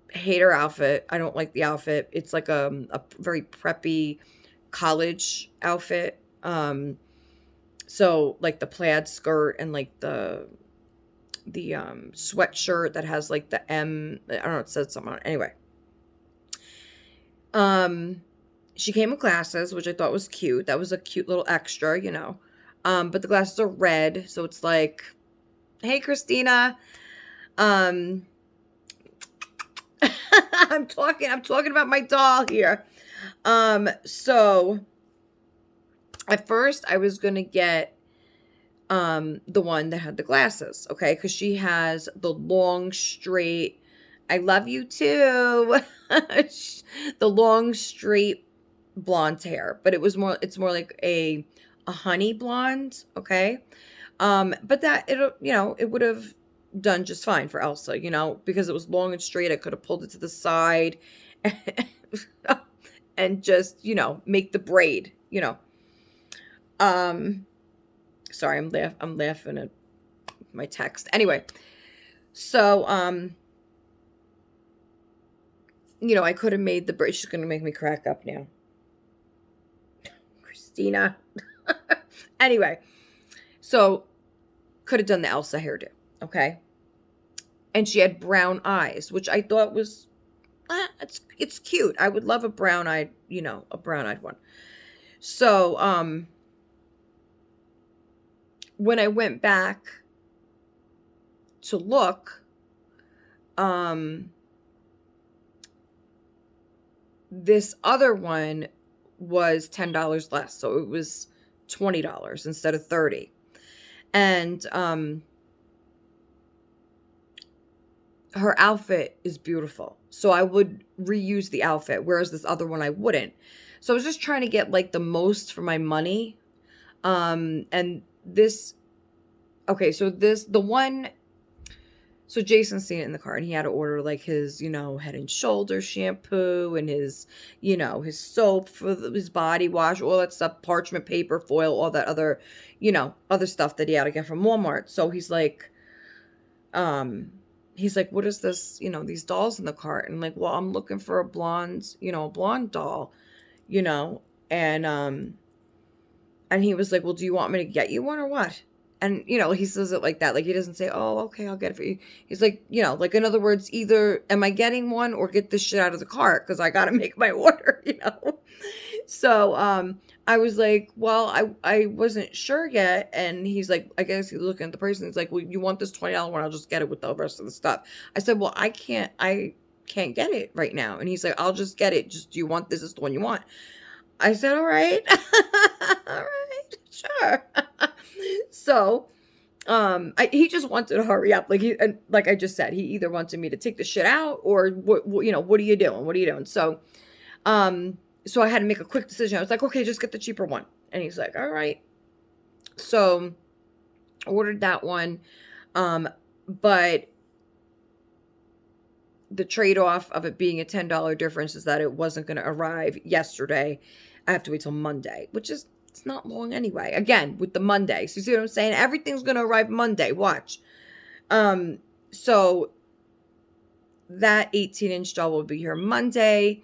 Hate her outfit. I don't like the outfit. It's like a very preppy college outfit. So like the plaid skirt and like the sweatshirt that has like the M, I don't know, it says something on it. Anyway. She came with glasses, which I thought was cute. That was a cute little extra, But the glasses are red, so it's like, hey, Christina. Um, I'm talking about my doll here. So at first I was gonna get the one that had the glasses, okay? Because she has the long, straight, I love you too. The long, straight blonde hair, but it's more like a honey blonde, okay? But that it would have done just fine for Elsa, because it was long and straight. I could have pulled it to the side and just, make the braid. Um, sorry, I'm laughing at my text. Anyway, so I could have made the braid. She's gonna make me crack up now. Christina. Anyway, so could have done the Elsa hairdo, okay? And she had brown eyes, which I thought was it's cute. I would love a brown-eyed one. So when I went back to look, this other one was $10 less, so it was $20 instead of 30. And her outfit is beautiful, so I would reuse the outfit, whereas this other one I wouldn't. So I was just trying to get like the most for my money. And this okay, so Jason's seen it in the car, and he had to order like his, Head and Shoulders shampoo and his soap for his body wash, all that stuff, parchment paper, foil, all that other stuff that he had to get from Walmart. So he's like, what is this, these dolls in the cart? And I'm like, well, I'm looking for a blonde doll, you know, and he was like, well, do you want me to get you one or what? And, he says it like that. Like, he doesn't say, oh, okay, I'll get it for you. He's like, like, in other words, either am I getting one or get this shit out of the cart because I got to make my order. So, I was like, well, I wasn't sure yet. And he's like, I guess he's looking at the person. He's like, well, you want this $20 one? I'll just get it with the rest of the stuff. I said, well, I can't get it right now. And he's like, I'll just get it. Just, do you want this? Is the one you want? I said, all right. All right, sure. So, he just wanted to hurry up. And like I just said, he either wanted me to take the shit out or what are you doing? What are you doing? So, so I had to make a quick decision. I was like, okay, just get the cheaper one. And he's like, all right. So I ordered that one. But the trade-off of it being a $10 difference is that it wasn't going to arrive yesterday. I have to wait till Monday, which is, it's not long anyway. Again, with the Monday. So you see what I'm saying? Everything's going to arrive Monday. Watch. So that 18-inch doll will be here Monday.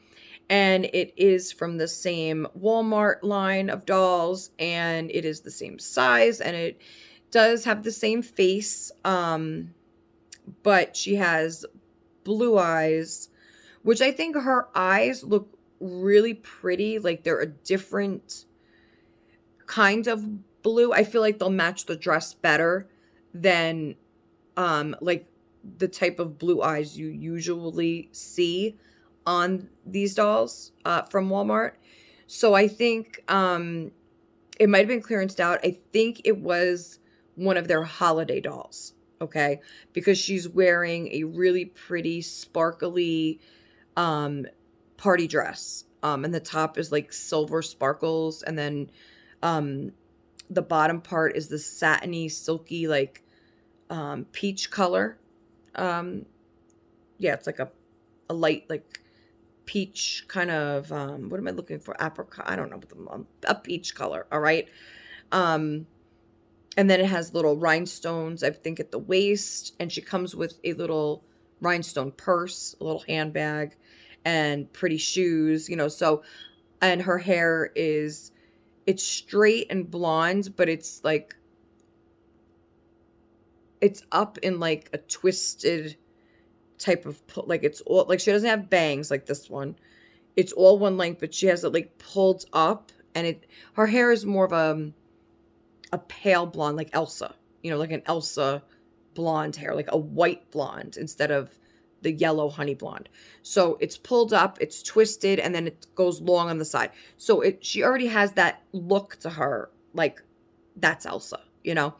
And it is from the same Walmart line of dolls. And it is the same size. And it does have the same face. But she has blue eyes, which I think her eyes look really pretty. Like they're a different kind of blue. I feel like they'll match the dress better than like the type of blue eyes you usually see on these dolls from Walmart. So I think it might have been clearanced out. I think it was one of their holiday dolls. Okay, because she's wearing a really pretty sparkly party dress. And the top is like silver sparkles, and then the bottom part is the satiny, silky, like peach color. Yeah, it's like a light, like peach kind of what am I looking for? Apricot. I don't know, a peach color. All right. And then it has little rhinestones, I think, at the waist. And she comes with a little rhinestone purse, a little handbag, and pretty shoes, So, and her hair it's straight and blonde, but it's like, it's up in like a twisted type of, like it's all, like she doesn't have bangs like this one. It's all one length, but she has it like pulled up, and her hair is more of a pale blonde, like Elsa, like an Elsa blonde hair, like a white blonde instead of the yellow honey blonde. So it's pulled up, it's twisted, and then it goes long on the side. So she already has that look to her, like that's Elsa, you know?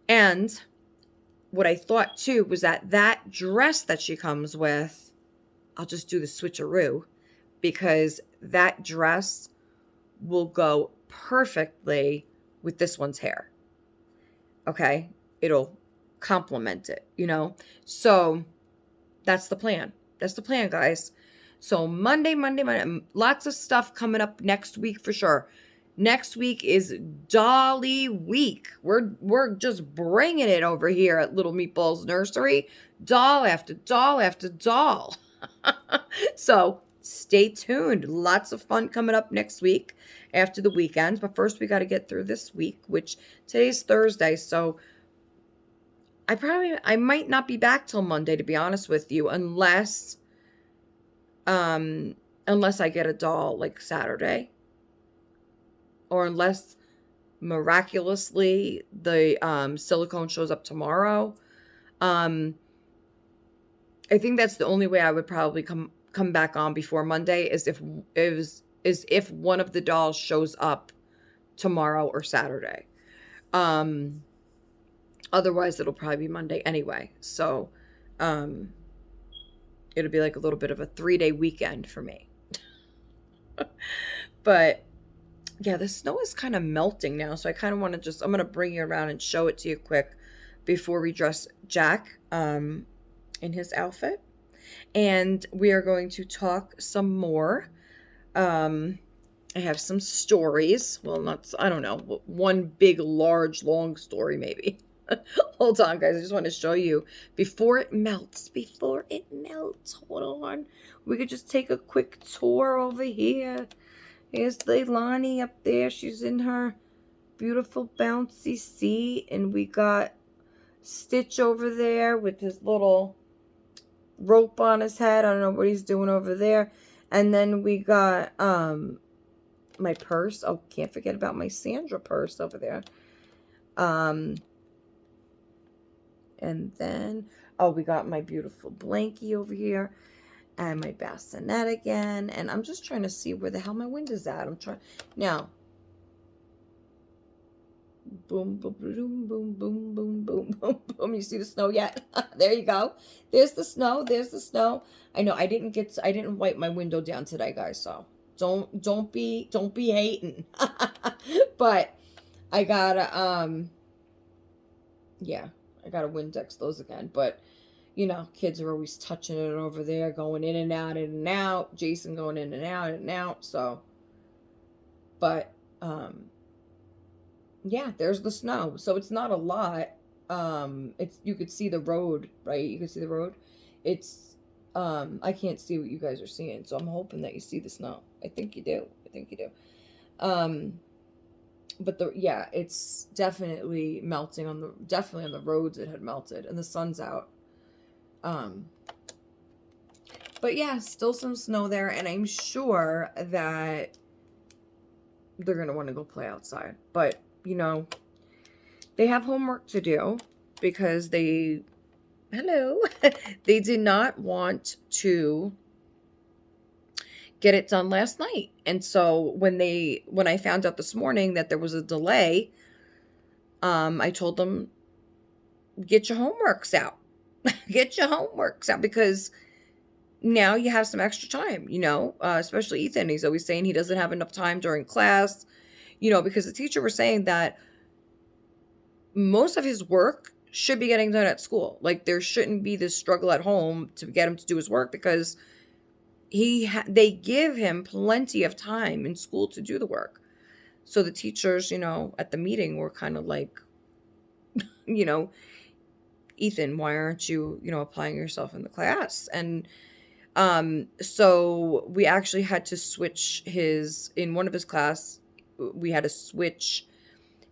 And what I thought too was that dress that she comes with, I'll just do the switcheroo because that dress will go perfectly with this one's hair. Okay? It'll complement it, you know? So that's the plan. That's the plan, guys. So Monday, lots of stuff coming up next week for sure. Next week is Dolly week. We're just bringing it over here at Little Meatballs Nursery. Doll after doll after doll. So stay tuned. Lots of fun coming up next week after the weekend. But first we got to get through this week, which today's Thursday. So I might not be back till Monday, to be honest with you, unless I get a doll like Saturday, or unless miraculously the silicone shows up tomorrow. I think that's the only way I would probably come back on before Monday is if one of the dolls shows up tomorrow or Saturday. Otherwise it'll probably be Monday anyway. So it'll be like a little bit of a 3-day weekend for me. But yeah, the snow is kind of melting now, so I kind of want to I'm going to bring you around and show it to you quick before we dress Jack in his outfit. And we are going to talk some more. I have some stories. Well, I don't know, one big, large, long story maybe. Hold on, guys. I just want to show you before it melts. Hold on. We could just take a quick tour over here. Here's Leilani up there. She's in her beautiful bouncy seat. And we got Stitch over there with his little rope on his head. I don't know what he's doing over there. And then we got my purse. Oh, can't forget about my Sandra purse over there. And then, we got my beautiful blankie over here. And my bassinet again. And I'm just trying to see where the hell my window's at. I'm trying. Now. Boom, boom, boom, boom, boom, boom, boom, boom, boom. You see the snow yet? There you go. There's the snow. There's the snow. I know I didn't wipe my window down today, guys. So don't be hating. But I gotta, yeah, I gotta Windex those again. But you know, kids are always touching it over there, going in and out, in and out. Jason going in and out. So, but, yeah, there's the snow. So it's not a lot. You could see the road, right? You could see the road. It's, I can't see what you guys are seeing. So I'm hoping that you see the snow. I think you do. But it's definitely melting definitely on the roads. It had melted and the sun's out. But yeah, still some snow there, and I'm sure that they're going to want to go play outside. But, you know, they have homework to do because they did not want to get it done last night. And so when I found out this morning that there was a delay, I told them, get your homeworks out. Get your homeworks out because now you have some extra time, you know, especially Ethan. He's always saying he doesn't have enough time during class, you know, because the teacher was saying that most of his work should be getting done at school. Like there shouldn't be this struggle at home to get him to do his work because they give him plenty of time in school to do the work. So the teachers, you know, at the meeting were kind of like, you know, Ethan, why aren't you, you know, applying yourself in the class? And so we actually had to switch in one of his class, we had to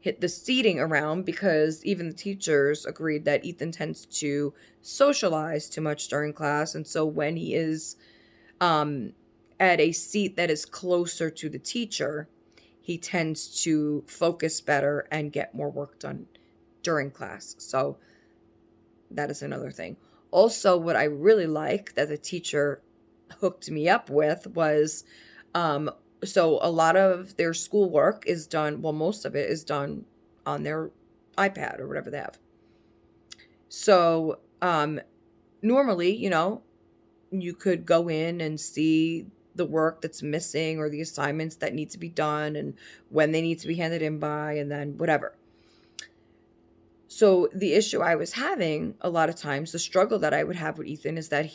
hit the seating around because even the teachers agreed that Ethan tends to socialize too much during class. And so when he is at a seat that is closer to the teacher, he tends to focus better and get more work done during class. So That is another thing. Also, what I really like that the teacher hooked me up with was, um, so a lot of their schoolwork is done, well, most of it is done on their iPad or whatever they have. So, normally, you could go in and see the work that's missing or the assignments that need to be done and when they need to be handed in by, and then whatever. So the issue I was having a lot of times, the struggle that I would have with Ethan is that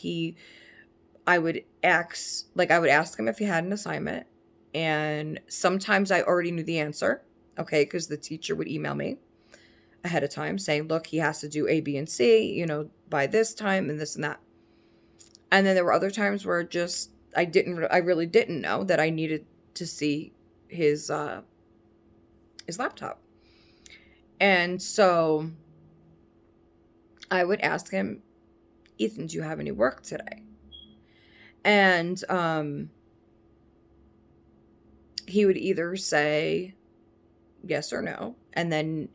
I would ask him if he had an assignment, and sometimes I already knew the answer, okay, because the teacher would email me ahead of time saying, look, he has to do A, B, and C, by this time and this and that. And then there were other times where just I really didn't know that I needed to see his laptop. And so I would ask him, Ethan, do you have any work today? And he would either say yes or no. And then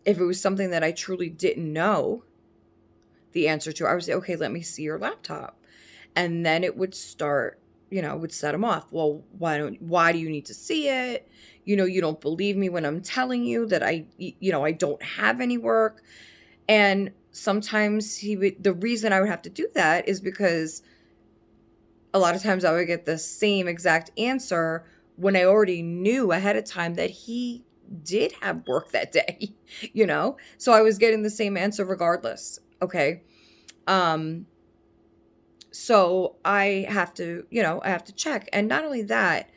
if it was something that I truly didn't know the answer to, I would say, okay, let me see your laptop. And then it would start, would set him off. Well, why do you need to see it? You don't believe me when I'm telling you that I don't have any work. And sometimes the reason I would have to do that is because a lot of times I would get the same exact answer when I already knew ahead of time that he did have work that day, So I was getting the same answer regardless. Okay. So I have to, check. And not only that,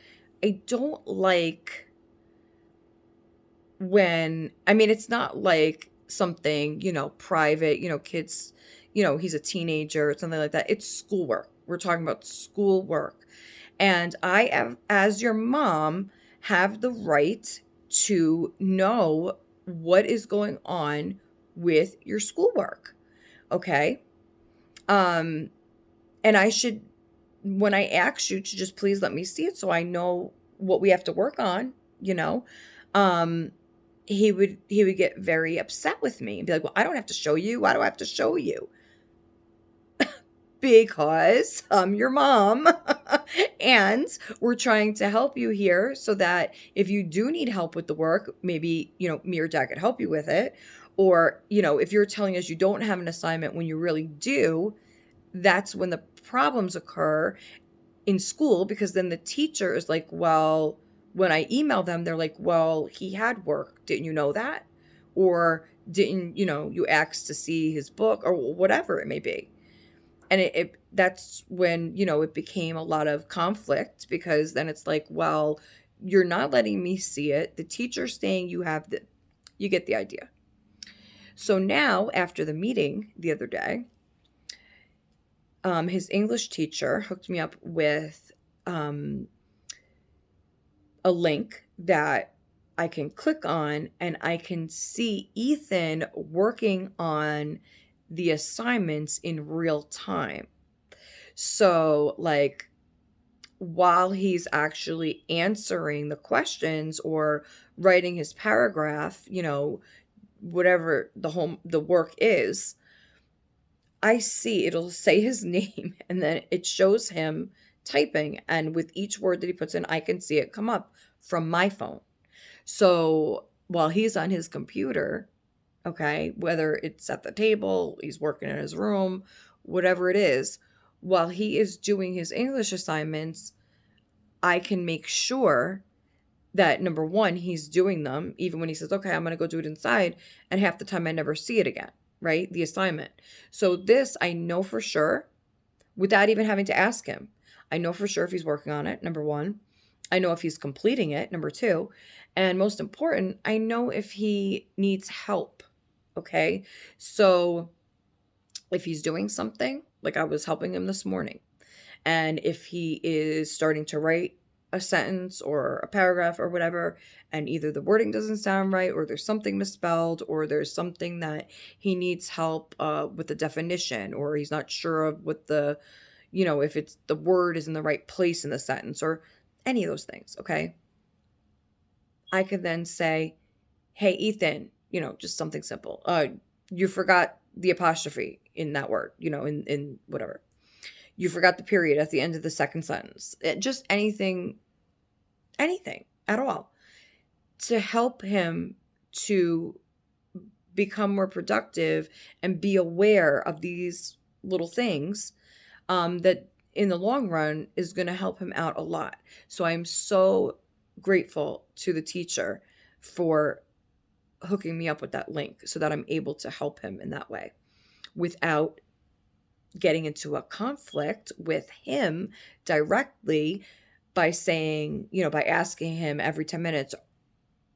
I don't like it's not like something, private, kids, he's a teenager or something like that. It's schoolwork. We're talking about schoolwork. And I, as your mom, have the right to know what is going on with your schoolwork. Okay. And I should, when I ask you to just please let me see it so I know what we have to work on, um, he would get very upset with me and be like, well, I don't have to show you. Why do I have to show you? Because I'm your mom and we're trying to help you here so that if you do need help with the work, maybe, me or dad could help you with it. Or, if you're telling us you don't have an assignment when you really do, that's when the problems occur in school, because then the teacher is like, well, when I email them, they're like, well, he had work. Didn't you know that? Or didn't, you asked to see his book or whatever it may be. And that's when, it became a lot of conflict, because then it's like, well, you're not letting me see it. The teacher's saying you get the idea. So now after the meeting the other day, his English teacher hooked me up with a link that I can click on and I can see Ethan working on the assignments in real time. So, like, while he's actually answering the questions or writing his paragraph, whatever the work is, I see it'll say his name and then it shows him typing. And with each word that he puts in, I can see it come up from my phone. So while he's on his computer, okay, whether it's at the table, he's working in his room, whatever it is, while he is doing his English assignments, I can make sure that, number one, he's doing them, even when he says, okay, I'm going to go do it inside. And half the time I never see it again, right? The assignment. So this, I know for sure, without even having to ask him. I know for sure if he's working on it, number one. I know if he's completing it, number two. And most important, I know if he needs help, okay? So if he's doing something, like I was helping him this morning, and if he is starting to write a sentence or a paragraph or whatever, and either the wording doesn't sound right, or there's something misspelled, or there's something that he needs help with the definition, or he's not sure of what if it's the word is in the right place in the sentence, or any of those things, okay? I could then say, hey, Ethan, just something simple. You forgot the apostrophe in that word, in whatever. You forgot the period at the end of the second sentence. Just anything at all to help him to become more productive and be aware of these little things, that in the long run is going to help him out a lot. So I'm so grateful to the teacher for hooking me up with that link so that I'm able to help him in that way without getting into a conflict with him directly by saying, by asking him every 10 minutes,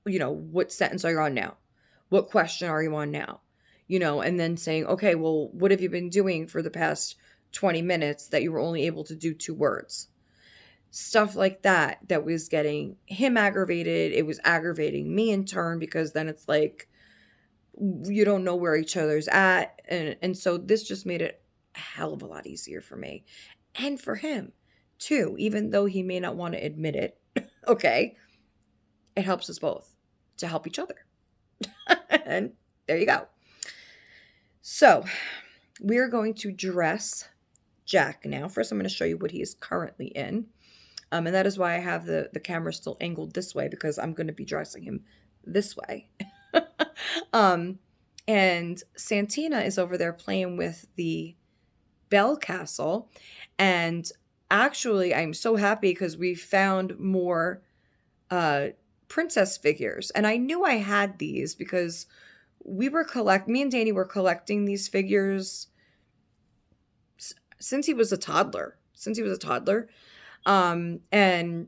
what sentence are you on now? What question are you on now? And then saying, okay, well, what have you been doing for the past 20 minutes that you were only able to do 2 words? Stuff like that was getting him aggravated. It was aggravating me in turn because then it's like you don't know where each other's at. And so this just made it a hell of a lot easier for me and for him too, even though he may not want to admit it. Okay. It helps us both to help each other. And there you go. So we're going to dress Jack now. First, I'm going to show you what he is currently in. And that is why I have the camera still angled this way, because I'm going to be dressing him this way. And Santina is over there playing with the Bell Castle. And actually, I'm so happy because we found more princess figures. And I knew I had these because me and Danny were collecting these figures since he was a toddler. And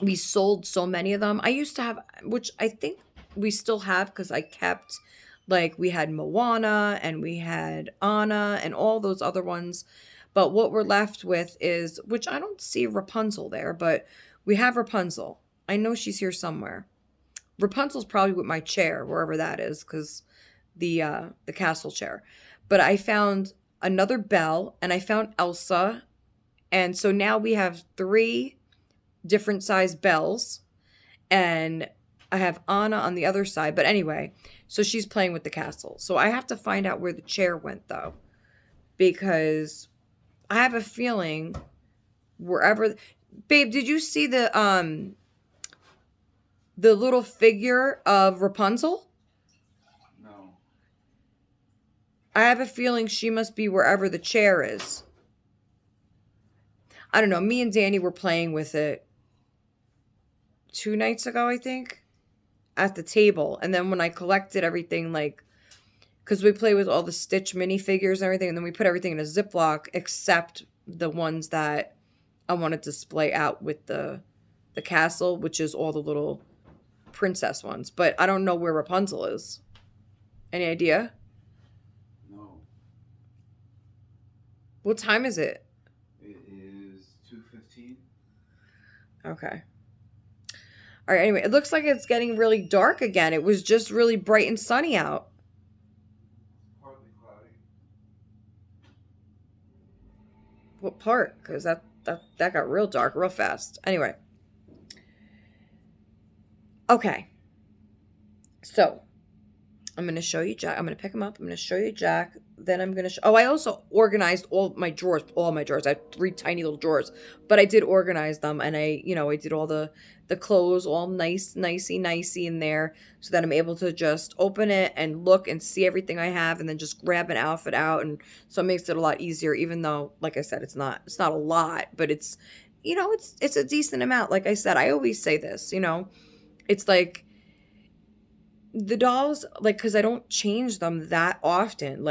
we sold so many of them. I used to have, which I think we still have because I kept, we had Moana and we had Anna and all those other ones. But what we're left with is, which I don't see Rapunzel there, but we have Rapunzel. I know she's here somewhere. Rapunzel's probably with my chair, wherever that is, because the castle chair. But I found another Belle and I found Elsa. And so now we have 3 different size Belles, and I have Anna on the other side. But anyway, so she's playing with the castle. So I have to find out where the chair went, though, because I have a feeling wherever. Babe, did you see the little figure of Rapunzel? No. I have a feeling she must be wherever the chair is. I don't know. Me and Danny were playing with it 2 nights ago, I think, at the table. And then when I collected everything, because we play with all the Stitch minifigures and everything, and then we put everything in a Ziploc except the ones that I want to display out with the castle, which is all the little princess ones. But I don't know where Rapunzel is. Any idea? No. What time is it? It is 2:15. Okay. All right, anyway, it looks like it's getting really dark again. It was just really bright and sunny out. Partly cloudy. What part? Because that got real dark real fast. Anyway. Okay. So, I'm going to show you Jack. I'm going to pick him up. I'm going to show you Jack. Then I'm going to I also organized all my drawers. I have 3 tiny little drawers. But I did organize them. And I did all the clothes all nicey in there. So that I'm able to just open it and look and see everything I have. And then just grab an outfit out. And so it makes it a lot easier. Even though, like I said, it's not a lot. But it's, it's a decent amount. Like I said, I always say this, It's like, the dolls, because I don't change them that often,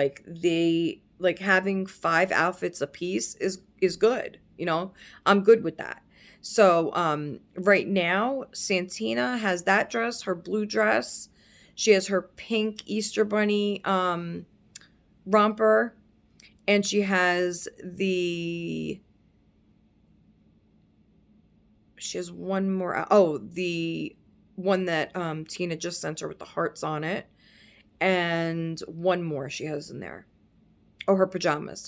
having 5 outfits a piece is good. I'm good with that. So right now Santina has that dress, her blue dress. She has her pink Easter bunny romper, and she has one more. The one that Tina just sent her with the hearts on it, and one more she has in there. Oh, her pajamas,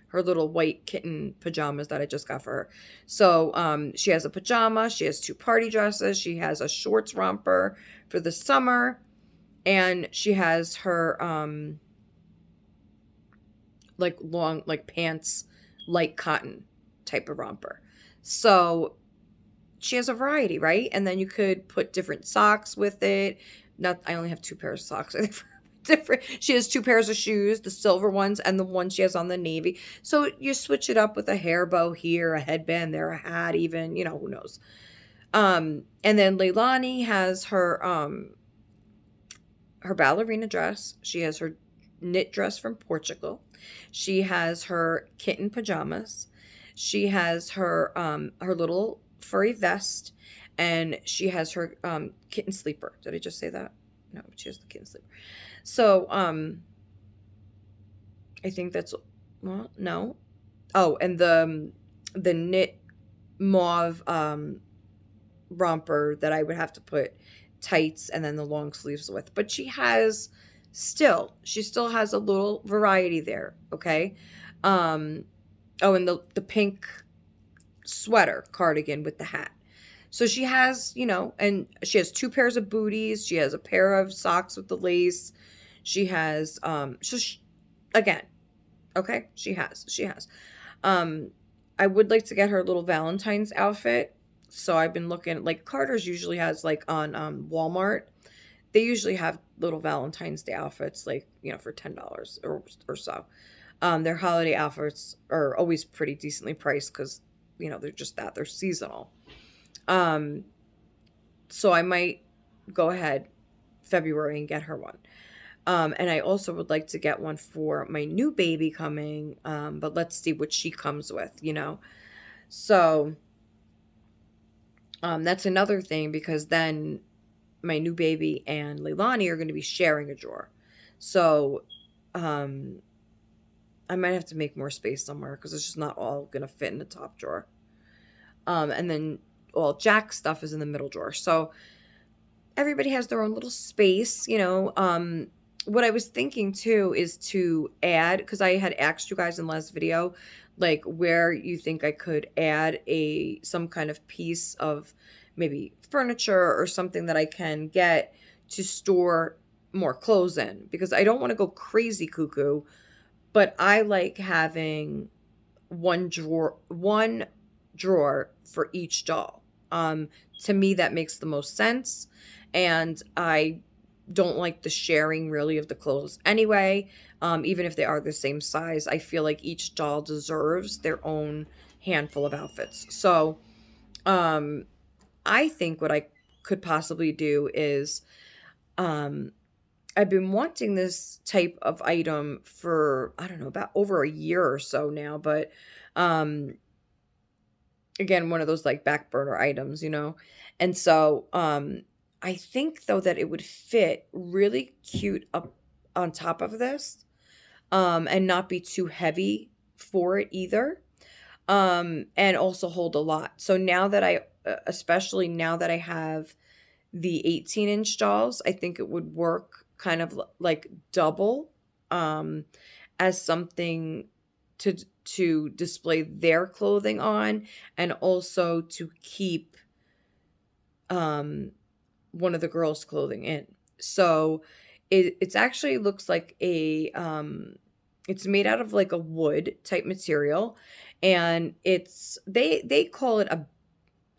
her little white kitten pajamas that I just got for her. So she has a pajama, she has 2 party dresses, she has a shorts romper for the summer, and she has her like long like pants, light cotton type of romper. So she has a variety, right? And then you could put different socks with it. Not, I only have two pairs of socks. I think for different. She has two pairs of shoes, the silver ones and the one she has on the navy. So you switch it up with a hair bow here, a headband there, a hat, even, who knows. And then Leilani has her ballerina dress. She has her knit dress from Portugal. She has her kitten pajamas. She has her little furry vest, and she has her kitten sleeper. Did I just say that? No, she has the kitten sleeper. So I think that's, well, no. Oh, and the knit mauve romper that I would have to put tights and then the long sleeves with. But she still has a little variety there, okay? Um oh, and the pink sweater cardigan with the hat. So she has, and she has two pairs of booties, she has a pair of socks with the lace. She has again, okay? She has. Um I would like to get her a little Valentine's outfit. So I've been looking, like Carter's usually has, like on Walmart, they usually have little Valentine's Day outfits, like, for $10 or so. Their holiday outfits are always pretty decently priced because, they're just that, they're seasonal. Um, so I might go ahead February and get her one. And I also would like to get one for my new baby coming, but let's see what she comes with. So that's another thing, because then my new baby and Leilani are going to be sharing a drawer. So um, I might have to make more space somewhere because it's just not all going to fit in the top drawer. And then, well, Jack's stuff is in the middle drawer. So everybody has their own little space. What I was thinking too is to add, because I had asked you guys in the last video, like where you think I could add some kind of piece of maybe furniture or something that I can get to store more clothes in, because I don't want to go crazy cuckoo, but I like having one drawer for each doll. To me, that makes the most sense, and I don't like the sharing really of the clothes anyway. Even if they are the same size, I feel like each doll deserves their own handful of outfits. So, um, I think what I could possibly do is, um, I've been wanting this type of item for, I don't know, about over a year or so now, but um again, one of those like back burner items. And so I think though that it would fit really cute up on top of this, and not be too heavy for it either, and also hold a lot. So now that especially now that I have the 18-inch dolls, I think it would work kind of like double, um, as something to display their clothing on, and also to keep um, one of the girls' clothing in. So it's actually looks like it's made out of like a wood type material, and they call it a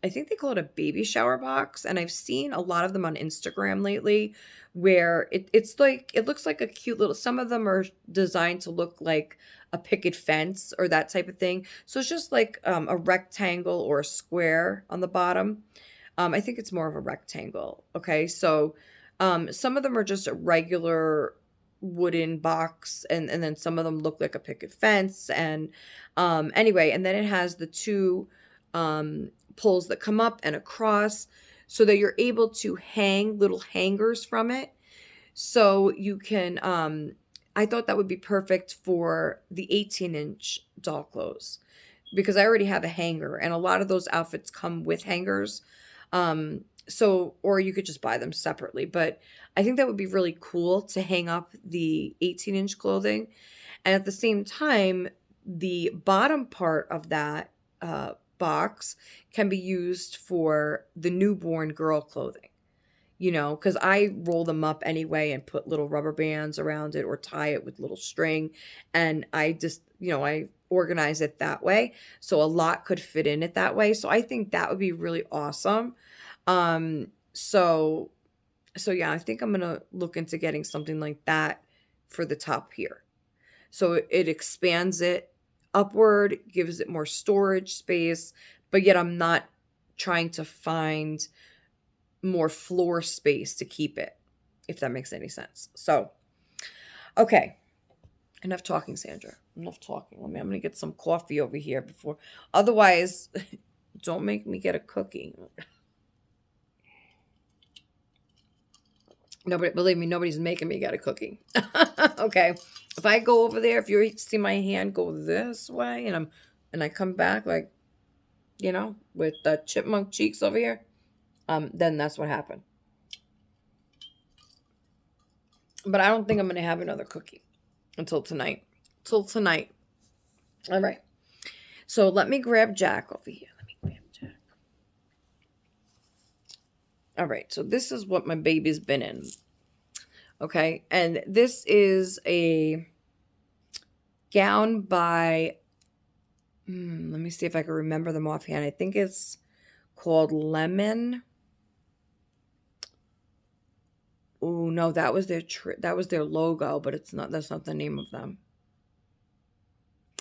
I think they call it a baby shower box, and I've seen a lot of them on Instagram lately, where it's like it looks like a cute little. Some of them are designed to look like a picket fence or that type of thing. So it's just like a rectangle or a square on the bottom. I think it's more of a rectangle. Okay, so some of them are just a regular wooden box, and then some of them look like a picket fence. And anyway, and then it has the two poles that come up and across, so that you're able to hang little hangers from it. So you can, I thought that would be perfect for the 18-inch doll clothes, because I already have a hanger, and a lot of those outfits come with hangers. So, or you could just buy them separately, but I think that would be really cool to hang up the 18-inch clothing. And at the same time, the bottom part of that box can be used for the newborn girl clothing. because I roll them up anyway and put little rubber bands around it or tie it with little string. And I just, I organize it that way. So a lot could fit in it that way. So I think that would be really awesome. So yeah, I think I'm gonna look into getting something like that for the top here. So it expands it upward, gives it more storage space, but yet I'm not trying to find more floor space to keep it, if that makes any sense. So, okay, enough talking, Sandra. Enough talking. I'm gonna get some coffee over here before. Otherwise, don't make me get a cookie. Nobody, believe me, nobody's making me get a cookie. Okay, if I go over there, if you see my hand go this way, and I come back like with the chipmunk cheeks over here, then that's what happened. But I don't think I'm gonna have another cookie until tonight. Till tonight. All right. So let me grab Jack over here. Let me grab Jack. All right. So this is what my baby's been in. Okay. And this is a gown by, let me see if I can remember them offhand. I think it's called Lemon. Oh no, that was that was their logo, but it's not. That's not the name of them.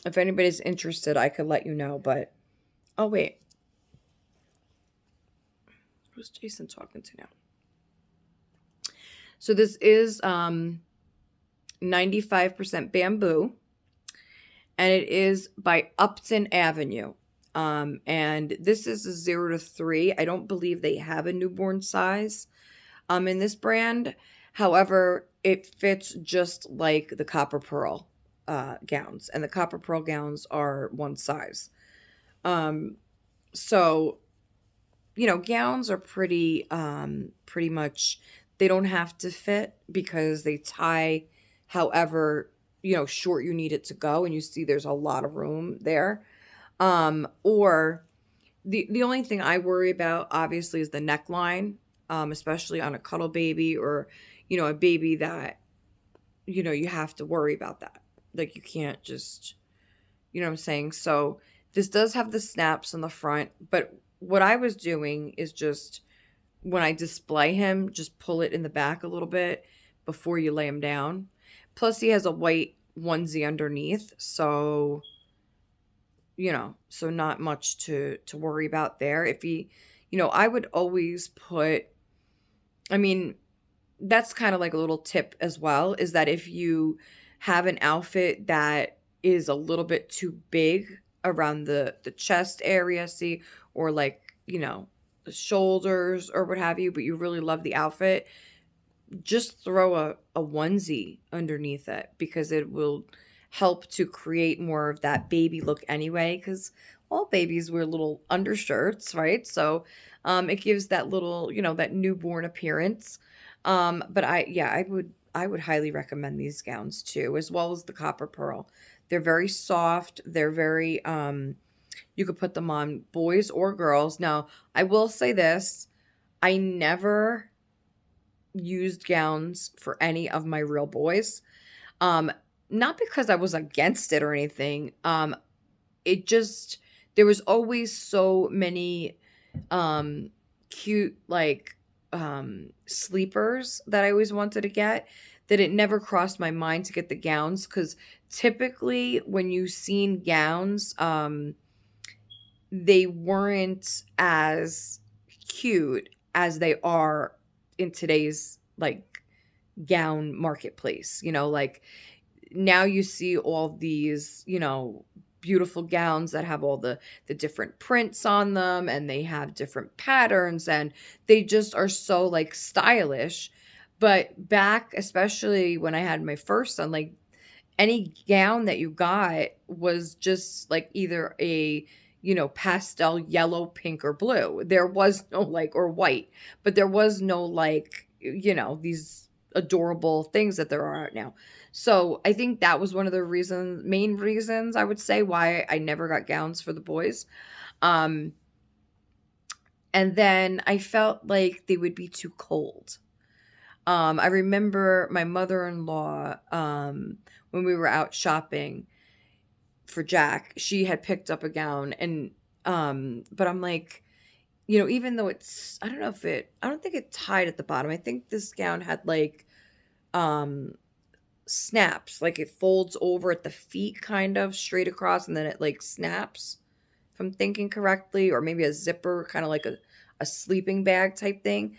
If anybody's interested, I could let you know. But oh wait, who's Jason talking to now? So this is 95% bamboo, and it is by Upton Avenue. And this is a 0 to 3. I don't believe they have a newborn size in this brand. However, it fits just like the copper pearl gowns, and the copper pearl gowns are one size. So gowns are pretty much, they don't have to fit because they tie however short you need it to go, and you see there's a lot of room there. Or the only thing I worry about obviously is the neckline, especially on a cuddle baby or a baby that you have to worry about that. Like you can't just, what I'm saying? So this does have the snaps on the front, but what I was doing is just when I display him, just pull it in the back a little bit before you lay him down. Plus he has a white onesie underneath, so so not much to worry about there. If he, I would always put, I mean, that's kind of like a little tip as well, is that if you have an outfit that is a little bit too big around the chest area, see, or like, the shoulders or what have you, but you really love the outfit, just throw a onesie underneath it because it will help to create more of that baby look anyway, because all babies wear little undershirts, right? So it gives that little, that newborn appearance. But I would highly recommend these gowns too, as well as the copper pearl. They're very soft. They're very you could put them on boys or girls. Now, I will say this, I never used gowns for any of my real boys. Not because I was against it or anything. It just, there was always so many cute like sleepers that I always wanted to get, that it never crossed my mind to get the gowns, because typically when you've seen gowns, they weren't as cute as they are in today's like gown marketplace. Like now you see all these, beautiful gowns that have all the different prints on them, and they have different patterns, and they just are so like stylish. But back, especially when I had my first son, like any gown that you got was just like either a pastel yellow, pink, or blue. There was no like, or white, but there was no like these adorable things that there are now. So I think that was one of the main reasons I would say why I never got gowns for the boys. um And then I felt like they would be too cold. I remember my mother-in-law, when we were out shopping for Jack, she had picked up a gown, and but I'm like, even though I don't think it tied at the bottom. I think this gown had like um snaps, like it folds over at the feet kind of straight across, and then it like snaps, if I'm thinking correctly, or maybe a zipper, kind of like a sleeping bag type thing.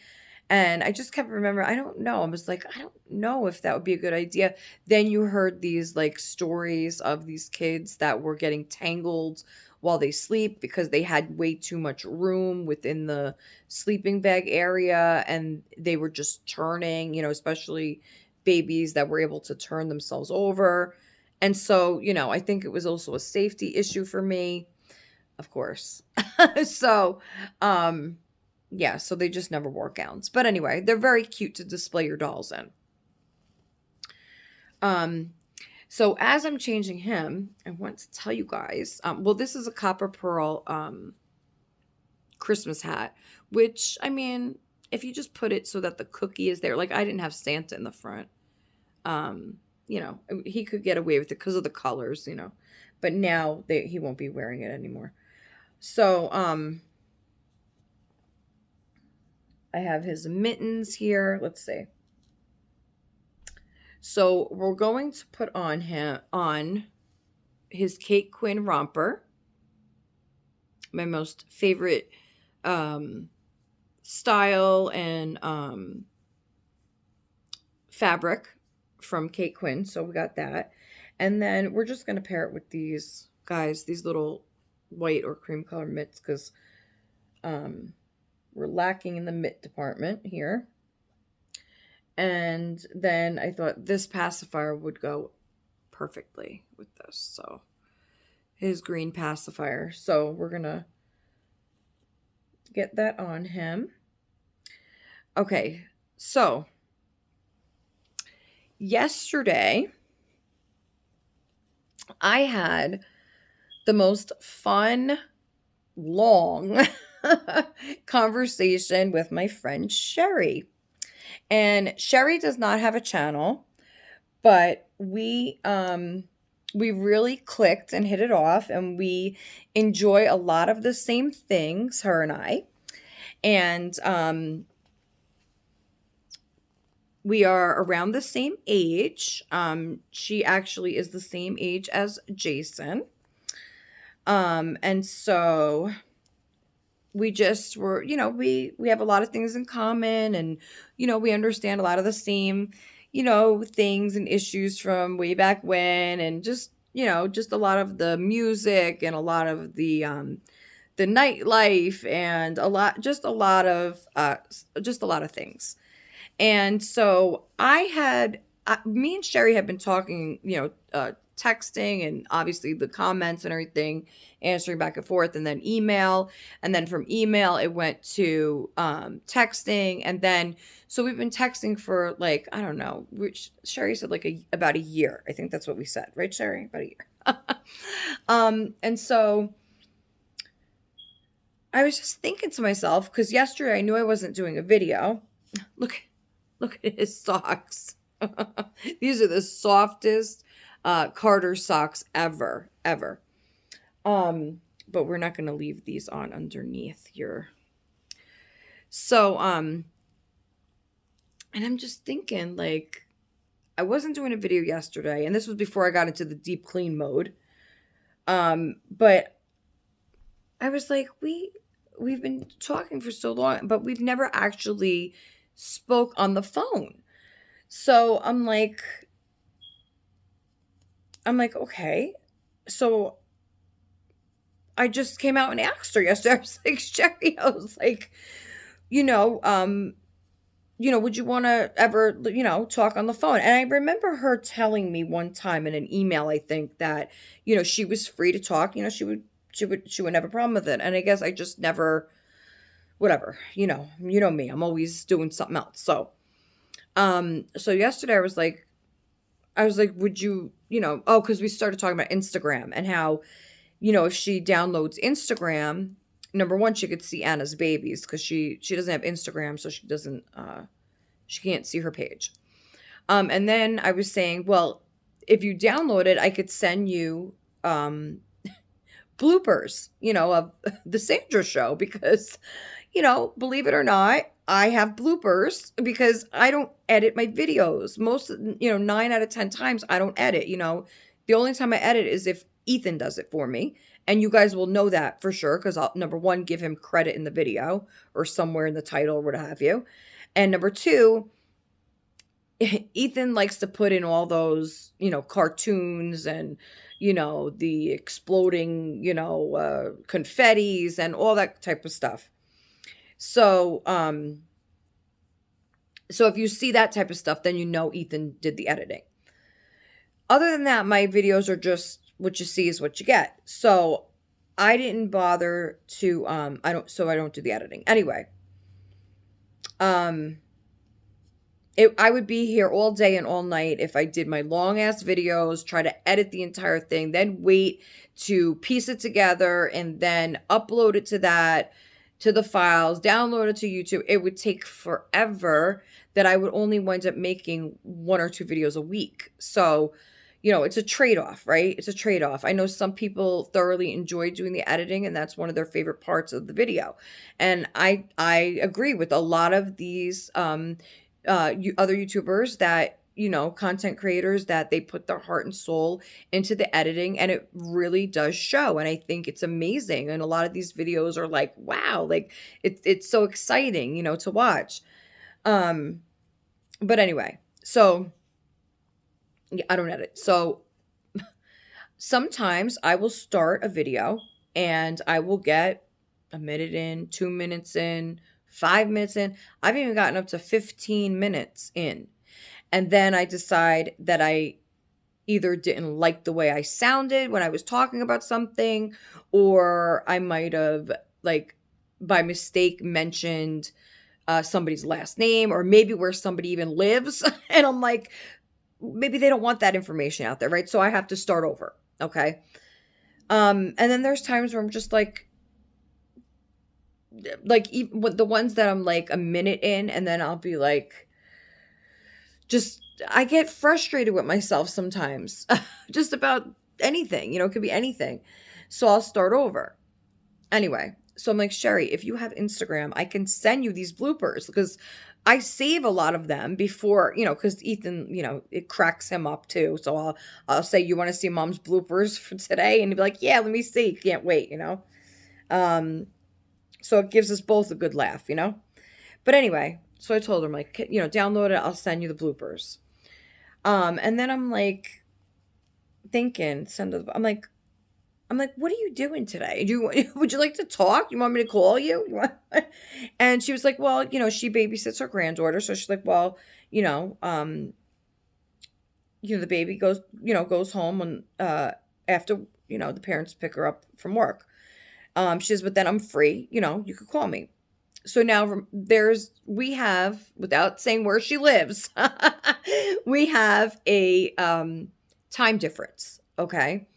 And I just kept remembering, I don't know. I was like, I don't know if that would be a good idea. Then you heard these like stories of these kids that were getting tangled while they sleep because they had way too much room within the sleeping bag area, and they were just turning, especially babies that were able to turn themselves over. And so, I think it was also a safety issue for me, of course. So, um, yeah, so they just never wore gowns. But anyway, they're very cute to display your dolls in. Um, so as I'm changing him, I want to tell you guys, well, this is a copper pearl Christmas hat, which, I mean, if you just put it so that the cookie is there, like I didn't have Santa in the front. Um, he could get away with it because of the colors, but now he won't be wearing it anymore. So, I have his mittens here. Let's see. So we're going to put on his Kate Quinn romper, my most favorite style and fabric from Kate Quinn. So we got that. And then we're just going to pair it with these guys, these little white or cream color mitts, because we're lacking in the mitt department here. And then I thought this pacifier would go perfectly with this. So his green pacifier. So we're going to get that on him. Okay. So yesterday I had the most fun, long conversation with my friend Sherry. And Sherry does not have a channel, but we really clicked and hit it off, and we enjoy a lot of the same things, her and I. And we are around the same age. She actually is the same age as Jason. And so we just were, we have a lot of things in common, and we understand a lot of the same, things and issues from way back when, and just a lot of the music and a lot of the nightlife, and just a lot of things. And so me and Sherry had been talking, texting, and obviously the comments and everything, answering back and forth, and then email. And then from email, it went to texting. And then, so we've been texting for like, I don't know, which Sherry said like about a year. I think that's what we said, right, Sherry? About a year. And so I was just thinking to myself, because yesterday I knew I wasn't doing a video. Look at his socks. These are the softest Carter socks ever. But we're not going to leave these on underneath here. So, and I'm just thinking, like, I wasn't doing a video yesterday, and this was before I got into the deep clean mode. But I was like, we've been talking for so long, but we've never actually spoke on the phone. So I'm like, okay. So I just came out and asked her yesterday. I was like, Sherry, I was like, would you want to ever, talk on the phone? And I remember her telling me one time in an email, I think, that, she was free to talk. She would have a problem with it. And I guess I just never, whatever, me, I'm always doing something else. So yesterday I was like, would you, because we started talking about Instagram and how, if she downloads Instagram, number one, she could see Anna's babies because she doesn't have Instagram, so she doesn't she can't see her page. And then I was saying, well, if you download it, I could send you um bloopers, of the Sandra show because, believe it or not, I have bloopers because I don't edit my videos. Most, 9 out of 10 times I don't edit, The only time I edit is if Ethan does it for me. And you guys will know that for sure because I'll, number one, give him credit in the video or somewhere in the title or what have you. And number two, Ethan likes to put in all those, cartoons and, the exploding, confettis and all that type of stuff. So, so if you see that type of stuff, then Ethan did the editing. Other than that, my videos are just what you see is what you get. So I didn't bother to I don't do the editing. Anyway, I would be here all day and all night if I did my long ass videos, try to edit the entire thing, then wait to piece it together and then upload it to the files, download it to YouTube. It would take forever that I would only wind up making 1 or 2 videos a week. So, it's a trade-off, right? It's a trade-off. I know some people thoroughly enjoy doing the editing and that's one of their favorite parts of the video. And I agree with a lot of these other YouTubers that, content creators that they put their heart and soul into the editing and it really does show. And I think it's amazing. And a lot of these videos are like, wow, like it's so exciting, to watch. But anyway, so yeah, I don't edit. So sometimes I will start a video and I will get a minute in, 2 minutes in, 5 minutes in. I've even gotten up to 15 minutes in. And then I decide that I either didn't like the way I sounded when I was talking about something, or I might have, like, by mistake mentioned somebody's last name, or maybe where somebody even lives. And I'm like, maybe they don't want that information out there, right? So I have to start over. Okay. And then there's times where I'm just like even with the ones that I'm like a minute in, and then I'll be like, I get frustrated with myself sometimes, just about anything, it could be anything. So I'll start over. Anyway, so I'm like, Sherry, if you have Instagram, I can send you these bloopers because I save a lot of them before, because Ethan, it cracks him up too. So I'll say, you want to see mom's bloopers for today? And he'll be like, yeah, let me see. Can't wait, So it gives us both a good laugh, But anyway, so I told him, like, download it. I'll send you the bloopers. And then I'm like thinking, I'm like, what are you doing today? Would you like to talk? You want me to call you? And she was like, well, she babysits her granddaughter. So she's like, well, the baby goes home when, after, the parents pick her up from work. She says, but then I'm free, you could call me. So now we have, without saying where she lives, we have a time difference. Okay.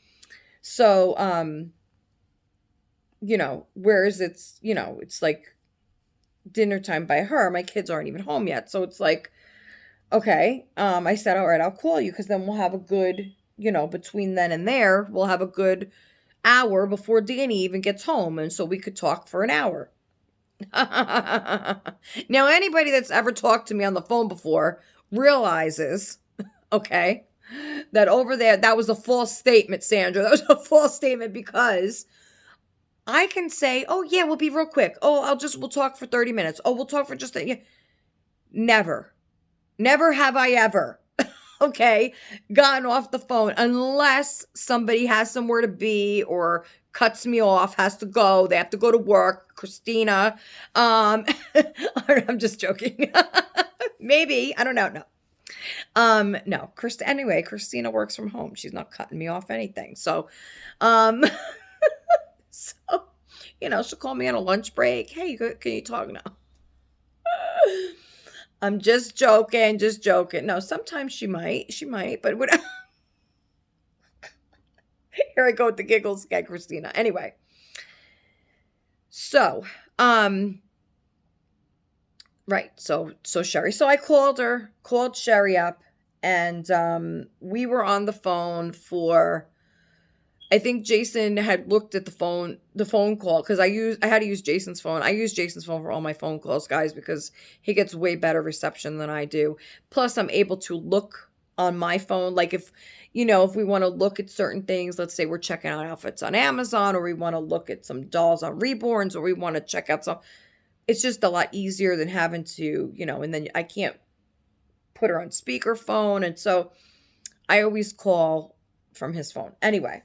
So, whereas it's like dinner time by her, my kids aren't even home yet. So it's like, okay. I said, all right, I'll call you because then we'll have a good, between then and there, we'll have a good hour before Danny even gets home. And so we could talk for an hour. Now, anybody that's ever talked to me on the phone before realizes, okay, that over there, that was a false statement, Sandra. That was a false statement because I can say, oh, yeah, we'll be real quick. Oh, we'll talk for 30 minutes. Oh, we'll talk for just a, yeah. Never have I ever, okay, gotten off the phone unless somebody has somewhere to be or cuts me off, has to go. They have to go to work. Christina. I'm just joking. Maybe. I don't know. No. No. Anyway, Christina works from home. She's not cutting me off anything. So, so, she'll call me on a lunch break. Hey, can you talk now? I'm just joking. No, sometimes she might, but what? Here I go with the giggles again, Christina. Anyway. So, um, right. So Sherry. So I called her, called Sherry up, and we were on the phone for, I think Jason had looked at the phone call, because I had to use Jason's phone. I use Jason's phone for all my phone calls, guys, because he gets way better reception than I do. Plus, I'm able to look on my phone. Like, if we want to look at certain things, let's say we're checking out outfits on Amazon, or we want to look at some dolls on Reborns, or we want to check out some, it's just a lot easier than having to, and then I can't put her on speakerphone. And so I always call from his phone. Anyway,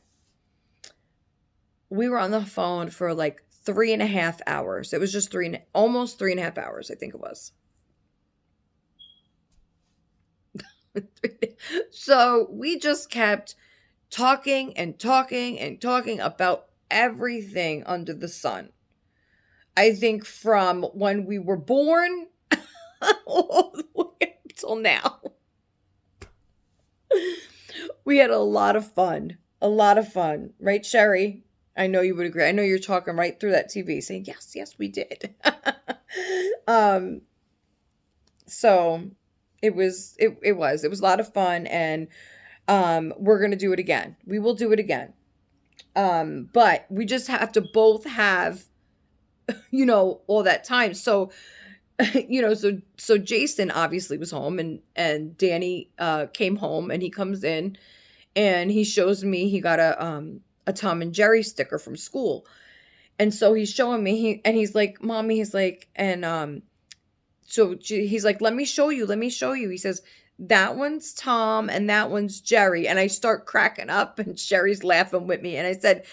we were on the phone for like 3.5 hours. It was just almost 3.5 hours, I think it was. So we just kept talking and talking and talking about everything under the sun. I think from when we were born all the way until now. We had a lot of fun. A lot of fun. Right, Sherry? I know you would agree. I know you're talking right through that TV saying, yes, yes, we did. um, so it was a lot of fun, and we're gonna do it again. We will do it again. But we just have to both have, all that time. So, so Jason obviously was home, and Danny came home, and he comes in and he shows me he got a Tom and Jerry sticker from school. And so he's showing me, he's like, "Mommy," he's like, and he's like, "Let me show you, let me show you." He says, "That one's Tom and that one's Jerry." And I start cracking up, and Sherry's laughing with me. And I said,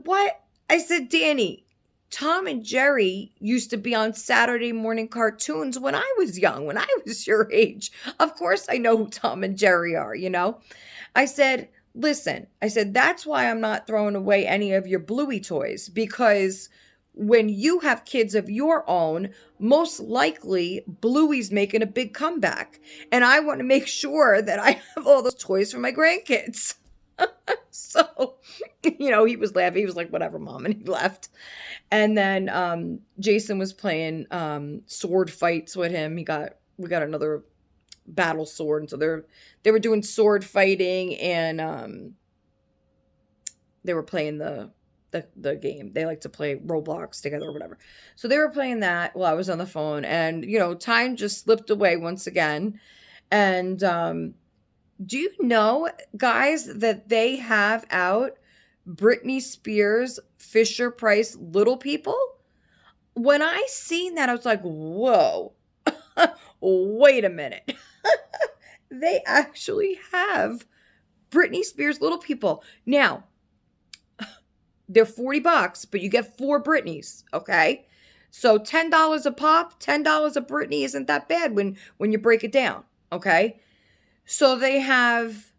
"What?" I said, "Danny, Tom and Jerry used to be on Saturday morning cartoons when I was young, when I was your age. Of course I know who Tom and Jerry are." I said, "Listen," I said, "that's why I'm not throwing away any of your Bluey toys, because when you have kids of your own, most likely Bluey's making a big comeback. And I want to make sure that I have all those toys for my grandkids." So, he was laughing. He was like, "Whatever, Mom," and he left. And then Jason was playing sword fights with him. We got another battle sword, and so they were doing sword fighting, and they were playing the game. They like to play Roblox together or whatever. So they were playing that while I was on the phone, and time just slipped away once again. And do you know, guys, that they have out Britney Spears, Fisher Price, Little People? When I seen that, I was like, whoa, wait a minute. They actually have Britney Spears, Little People. Now, they're $40, but you get 4 Britneys, okay? So $10 a pop, $10 a Britney isn't that bad when you break it down, okay? So they have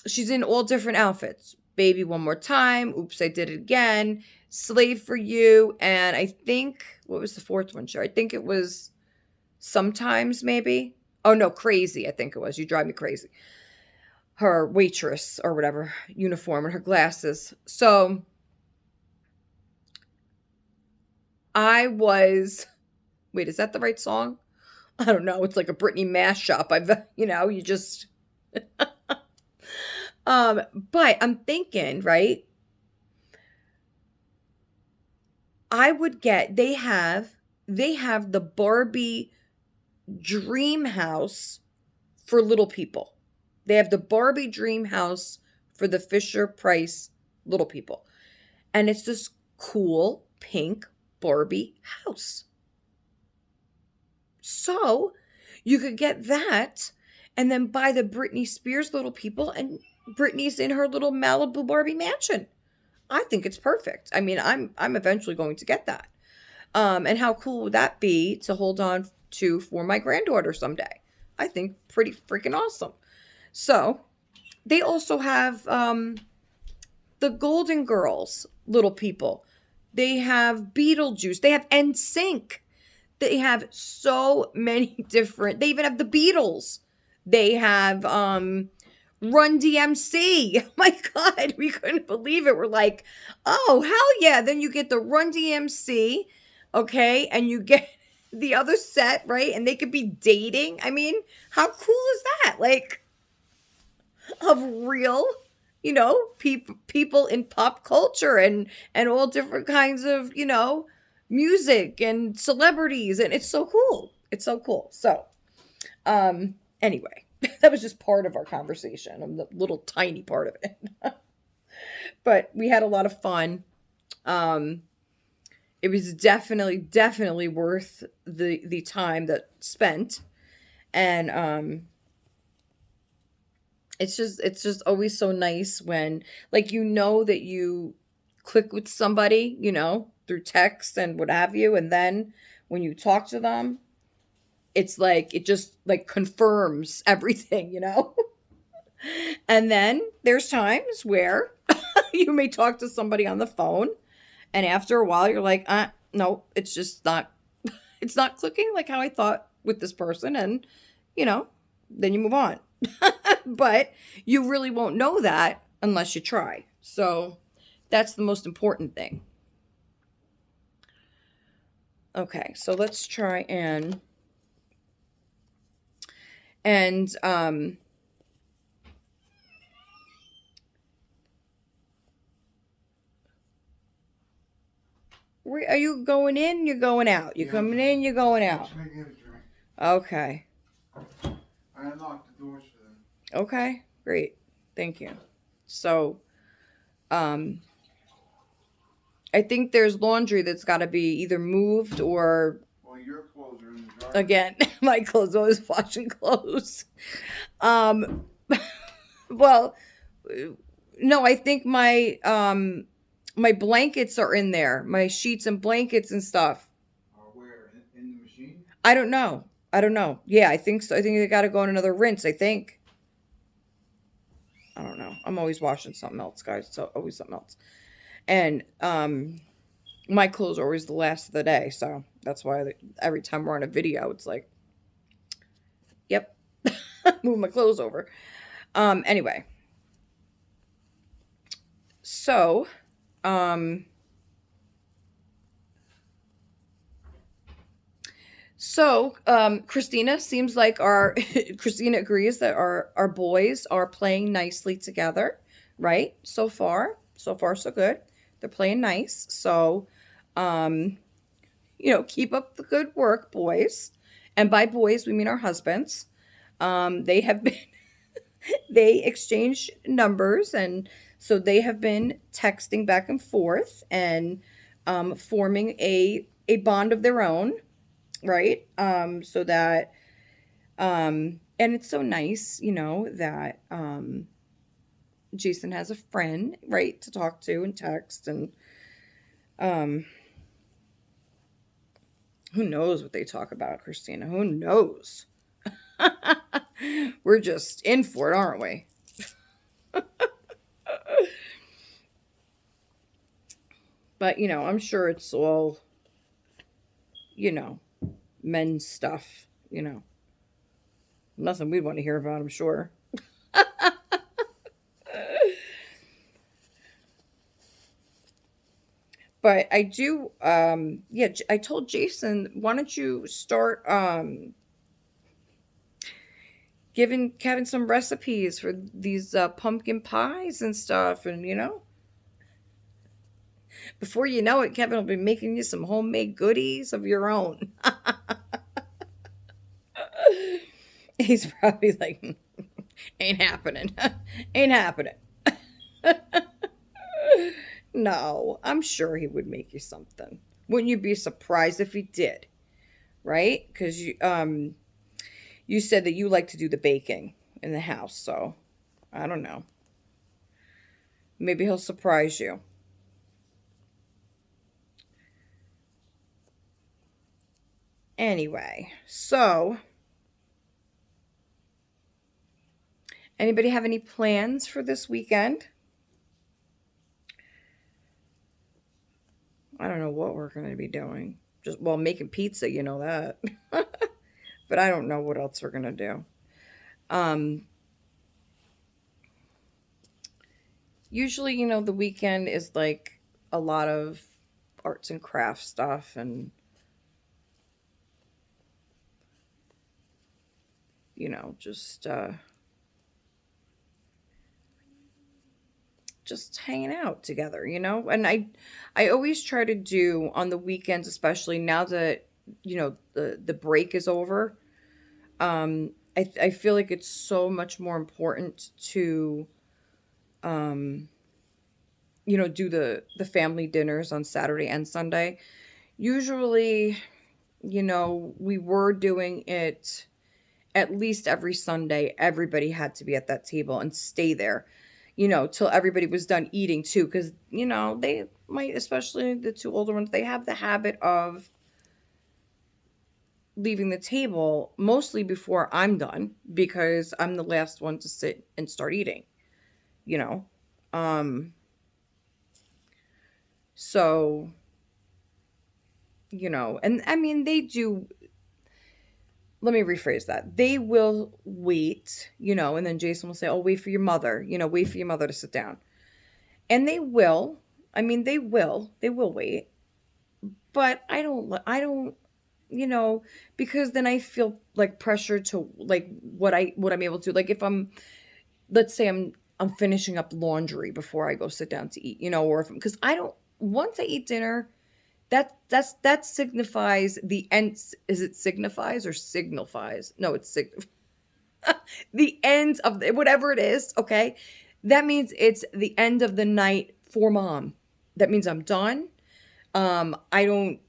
she's in all different outfits. Baby One More Time, Oops, I Did It Again, Slave for You, and I think, what was the fourth one, Sure? I think it was Sometimes, maybe. Oh no, Crazy, I think it was. You Drive Me Crazy. Her waitress or whatever uniform and her glasses. So I was, wait, is that the right song? I don't know. It's like a Britney mashup. You just, but I'm thinking, right? I would get, they have the Barbie dream house for little people. They have the Barbie dream house for the Fisher Price Little People. And it's this cool pink Barbie house. So you could get that and then buy the Britney Spears Little People, and Britney's in her little Malibu Barbie mansion. I think it's perfect. I mean, I'm eventually going to get that. And how cool would that be to hold on to for my granddaughter someday? I think pretty freaking awesome. So they also have the Golden Girls Little People. They have Beetlejuice. They have NSYNC. They have so many different. They even have the Beatles. They have Run DMC. My God, we couldn't believe it. We're like, oh, hell yeah. Then you get the Run DMC, okay, and you get the other set, right? And they could be dating. I mean, how cool is that? Like, of real, people in pop culture and all different kinds of, music and celebrities. And it's so cool. It's so cool. So, anyway, that was just part of our conversation, a little tiny part of it. But we had a lot of fun. Um, it was definitely worth the time that spent. And it's just always so nice when, like, that you click with somebody, through text and what have you, and then when you talk to them, it's like it just like confirms everything. And then there's times where you may talk to somebody on the phone, and after a while you're like, no, it's just not it's not clicking like how I thought with this person, and you know, then you move on. But you really won't know that unless you try. So that's the most important thing. Okay, so let's try and where are you going in? You're going out. You're coming in, you're going out. Just making a drink. Okay. I unlocked the doors for them. Okay, great. Thank you. So, um, I think there's laundry that's got to be either moved or, Well, your clothes are in the dryer. again, my clothes, always washing clothes. Um, well, no, I think my blankets are in there, my sheets and blankets and stuff. Where? In the machine? I don't know. I don't know. Yeah, I think so. I think they got to go in another rinse. I think. I don't know. I'm always washing something else, guys. So always something else. And my clothes are always the last of the day, so that's why every time we're on a video, it's like, yep, move my clothes over. Anyway, so Christina seems like our Christina agrees that our boys are playing nicely together, right? So far so good. They're playing nice. So, um, keep up the good work, boys. And by boys, we mean our husbands. They have been they exchange numbers, and so they have been texting back and forth and forming a bond of their own, right? So that and it's so nice, that Jason has a friend, right, to talk to and text, and um who knows what they talk about, Christina? Who knows? We're just in for it, aren't we? But I'm sure it's all, you know, men's stuff, Nothing we'd want to hear about, I'm sure. But I do, yeah, I told Jason, why don't you start giving Kevin some recipes for these pumpkin pies and stuff, and before you know it, Kevin will be making you some homemade goodies of your own. He's probably like, ain't happening. Ain't happening. No, I'm sure he would make you something. Wouldn't you be surprised if he did? Right? Because you said that you like to do the baking in the house, so I don't know. Maybe he'll surprise you. Anyway, so anybody have any plans for this weekend? I don't know what we're going to be doing. Just, well, making pizza, you know that. But I don't know what else we're going to do. Um, Usually, the weekend is like a lot of arts and crafts stuff and, just hanging out together, And I always try to do on the weekends, especially now that, the break is over. I feel like it's so much more important to um do the family dinners on Saturday and Sunday. Usually, we were doing it at least every Sunday. Everybody had to be at that table and stay there, till everybody was done eating too. Because, they might, especially the two older ones, they have the habit of leaving the table mostly before I'm done because I'm the last one to sit and start eating, you know? Um, so, and I mean, they do, let me rephrase that. They will wait, and then Jason will say, "Oh, wait for your mother, wait for your mother to sit down." And they will. I mean, they will wait. But I don't, you know, because then I feel like pressure to like what I'm able to. Like if I'm, let's say I'm finishing up laundry before I go sit down to eat, or if because I don't once I eat dinner, that signifies the end. Is it signifies or signifies? No, it's the end of whatever it is. Okay, that means it's the end of the night for mom. That means I'm done. I don't.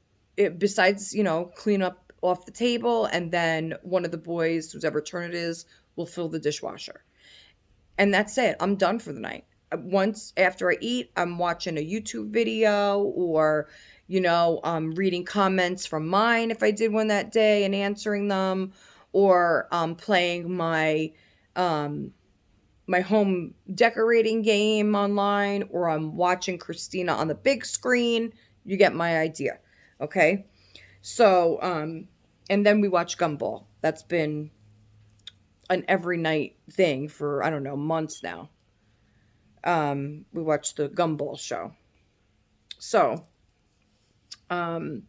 Besides, clean up off the table, and then one of the boys, whoever turn it is, will fill the dishwasher, and that's it. I'm done for the night. Once after I eat, I'm watching a YouTube video or, reading comments from mine if I did one that day and answering them, or playing um, my home decorating game online, or I'm watching Christina on the big screen. You get my idea. Okay. So, and then we watch Gumball. That's been an every night thing for, I don't know, months now. We watched the Gumball show. So, um,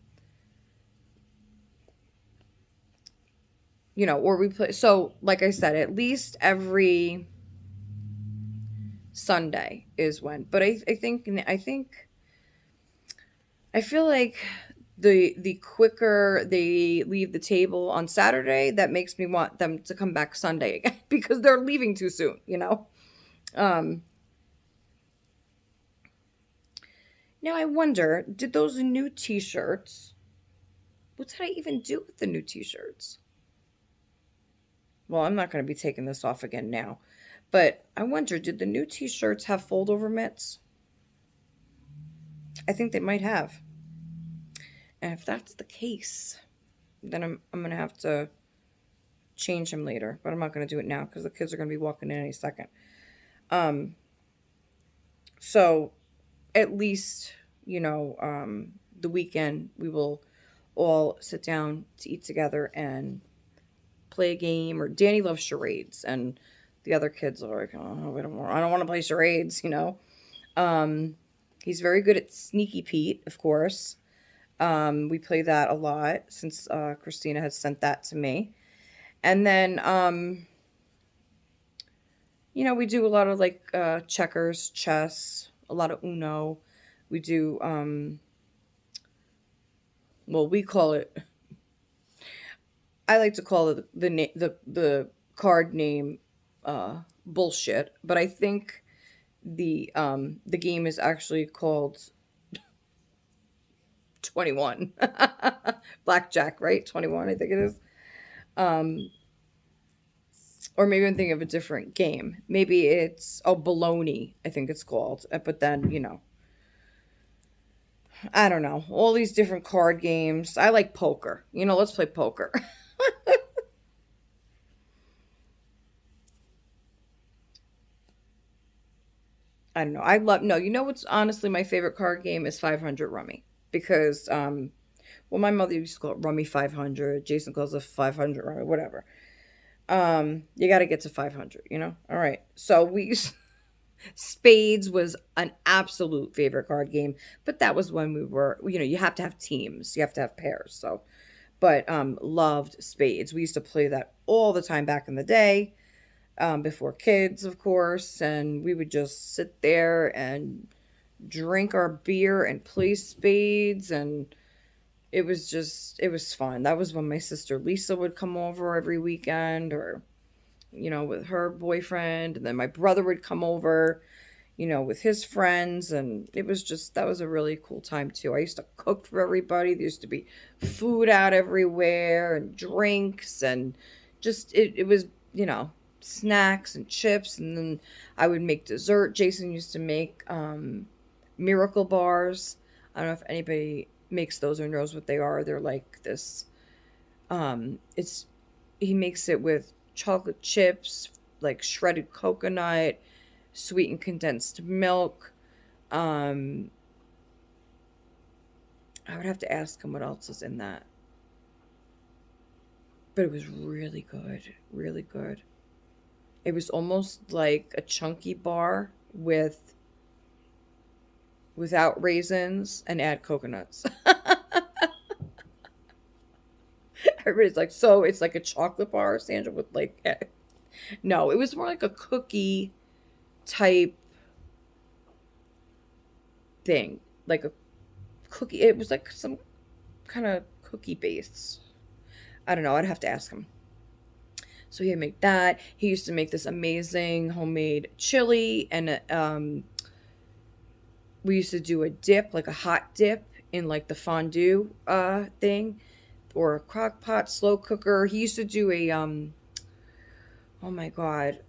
or we play. So, like I said, at least every Sunday is when. But I feel like the quicker they leave the table on Saturday, that makes me want them to come back Sunday again because they're leaving too soon. Um, Now I wonder, did those new T-shirts? What did I even do with the new T-shirts? Well, I'm not going to be taking this off again now, but I wonder, did the new T-shirts have fold-over mitts? I think they might have. And if that's the case, then I'm gonna have to change them later. But I'm not gonna do it now because the kids are gonna be walking in any second. Um, so at least the weekend we will all sit down to eat together and play a game. Or Danny loves charades, and the other kids are like, "Oh, I don't want to play charades." Um, he's very good at Sneaky Pete, of course. We play that a lot since Christina has sent that to me. And then, we do a lot of like checkers, chess, a lot of Uno. We do, well, we call it, I like to call it the card name bullshit, but I think the game is actually called 21. Blackjack, right? 21, I think it is. Um, or maybe I'm thinking of a different game. Maybe it's baloney, I think it's called. But then, I don't know. All these different card games. I like poker. Let's play poker. I don't know. I love no. You know what's honestly my favorite card game is 500 Rummy because well, my mother used to call it Rummy 500. Jason calls it 500 Rummy, whatever. You got to get to 500. All right. So we Spades was an absolute favorite card game, but that was when we were, you have to have teams, you have to have pairs. So, but loved spades. We used to play that all the time back in the day, before kids, of course, and we would just sit there and drink our beer and play spades, and it was fun. That was when my sister Lisa would come over every weekend, or with her boyfriend, and then my brother would come over, with his friends, and it was just that was a really cool time too. I used to cook for everybody. There used to be food out everywhere and drinks, and just it was, snacks and chips, and then I would make dessert. Jason used to make miracle bars. I don't know if anybody makes those or knows what they are. They're like this it's he makes it with chocolate chips, like shredded coconut, sweetened condensed milk. Um, I would have to ask him what else is in that, but it was really good, really good. It was almost like a chunky bar without raisins and add coconuts. Everybody's like, so it's like a chocolate bar, Sandra, with like, no, it was more like a cookie type thing, like a cookie. It was like some kind of cookie base. I don't know. I'd have to ask him. So he'd make that. He used to make this amazing homemade chili, and we used to do a dip, like a hot dip, in like the fondue thing, or a crock pot slow cooker. He used to do a oh my god,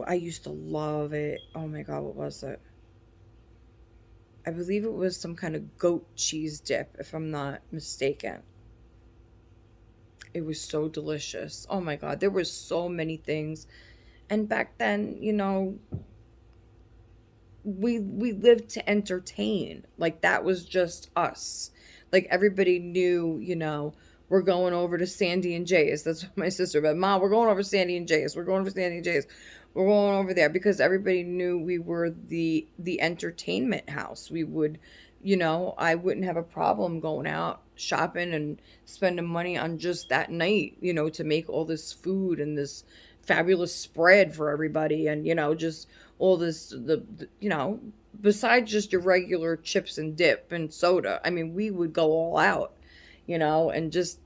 I used to love it. Oh my god, what was it? I believe it was some kind of goat cheese dip, if I'm not mistaken. It was so delicious. Oh my god, there was so many things. And back then, we lived to entertain. Like that was just us. Like everybody knew, we're going over to Sandy and Jay's. That's what my sister. But Mom, we're going over to Sandy and Jay's. We're going over to Sandy and Jay's. We're going over there because everybody knew we were the entertainment house. We would, I wouldn't have a problem going out shopping and spending money on just that night, to make all this food and this fabulous spread for everybody, and just all this besides just your regular chips and dip and soda. I mean, we would go all out, and just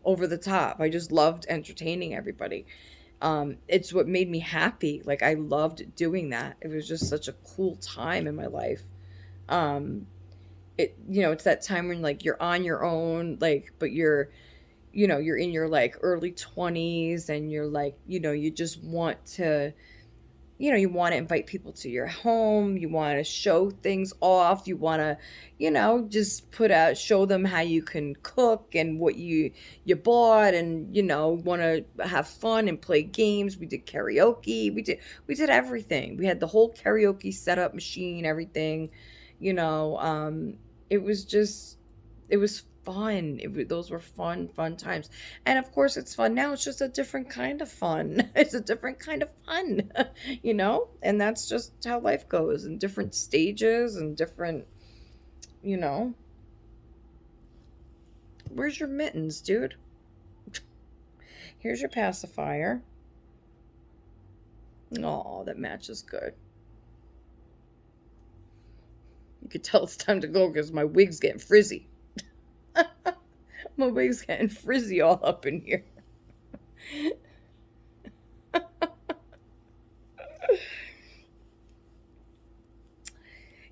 over the top. I just loved entertaining everybody. It's what made me happy. Like I loved doing that. It was just such a cool time in my life. um it's that time when like you're on your own, like, but you're in your like early 20s, and you're like, you just want to, you want to invite people to your home, you want to show things off, you want to, just put out, show them how you can cook and what you bought, and want to have fun and play games. We did karaoke, we did everything. We had the whole karaoke setup machine, everything. you know um it was just, it was fun. Those were fun times. And of course it's fun now. It's just a different kind of fun. It's a different kind of fun. And that's just how life goes, in different stages and different, you know where's your mittens, dude? Here's your pacifier. Oh, that matches good. You could tell it's time to go because my wig's getting frizzy. My wig's getting frizzy all up in here.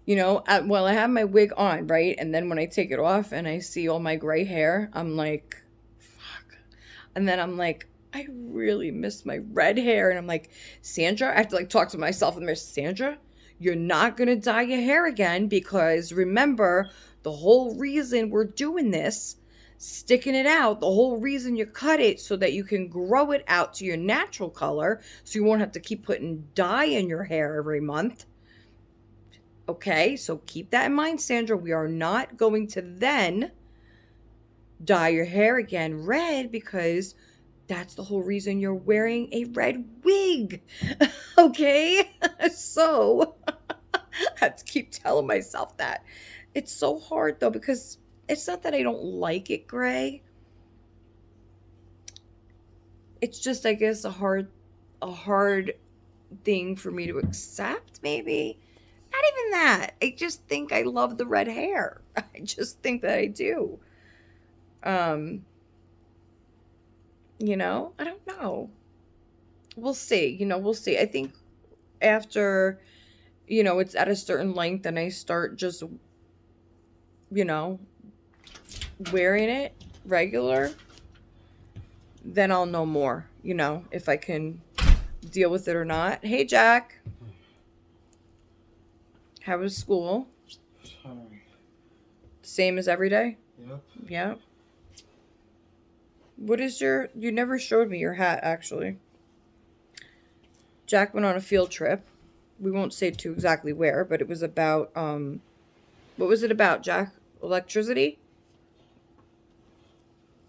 Well, I have my wig on, right? And then when I take it off and I see all my gray hair, I'm like, fuck. And then I'm like, I really miss my red hair. And I'm like, Sandra, I have to like talk to myself in the mirror. Sandra, you're not going to dye your hair again, because remember, the whole reason we're doing this, sticking it out, the whole reason you cut it so that you can grow it out to your natural color, so you won't have to keep putting dye in your hair every month. Okay, so keep that in mind, Sandra. We are not going to then dye your hair again red, because That's the whole reason you're wearing a red wig. Okay? So, I have to keep telling myself that. It's so hard though because it's not that I don't like it gray. It's just I guess a hard thing for me to accept maybe. Not even that. I just think I love the red hair. I just think that I do. Um, I don't know. We'll see. We'll see. I think after, it's at a certain length and I start just, you know, wearing it regular, then I'll know more, if I can deal with it or not. Hey, Jack. How was school? Sorry. Same as every day? Yep. Yeah. You never showed me your hat, actually. Jack went on a field trip. We won't say to exactly where, but it was about, what was it about, Jack? Electricity?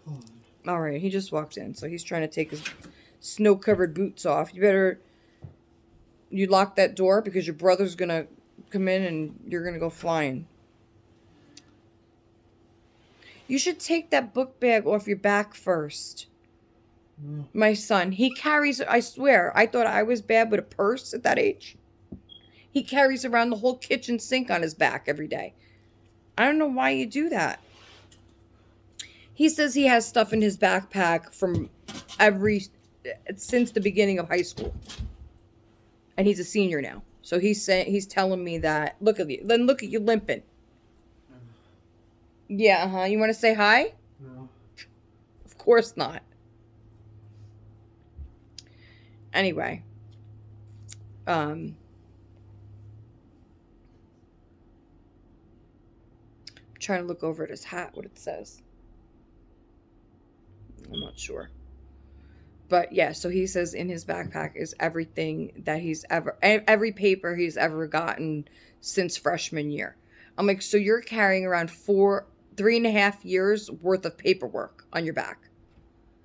Hold on. All right, he just walked in, so he's trying to take his snow-covered boots off. You lock that door because your brother's gonna come in and you're gonna go flying. You should take that book bag off your back first. No. My son, he carries, I swear, I thought I was bad with a purse at that age. He carries around the whole kitchen sink on his back every day. I don't know why you do that. He says he has stuff in his backpack since the beginning of high school. And he's a senior now. So he's telling me that, look at you limping. Yeah, you want to say hi? No. Of course not. Anyway, I'm trying to look over at his hat, what it says. I'm not sure. But yeah, so he says in his backpack is everything that every paper he's ever gotten since freshman year. I'm like, so you're carrying around 3.5 years worth of paperwork on your back.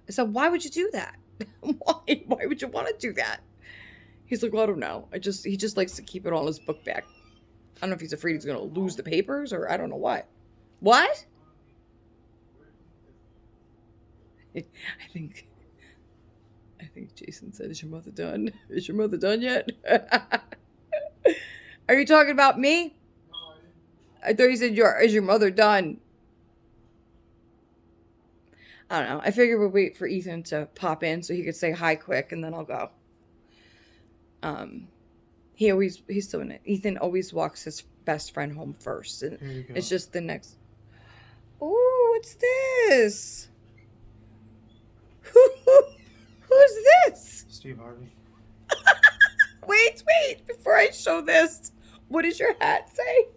I said, why would you do that? Why would you want to do that? He's like, well, I don't know. He just likes to keep it all in his book bag. I don't know if he's afraid he's going to lose the papers or I don't know what. What? I think Jason said, is your mother done? Is your mother done yet? Are you talking about me? I thought you said, is your mother done? I don't know. I figured we'd wait for Ethan to pop in so he could say hi quick and then I'll go. He's still in it. Ethan always walks his best friend home first. And Here you go. it's just the next. Ooh, what's this? Who's this? Steve Harvey. Wait, before I show this, what does your hat say?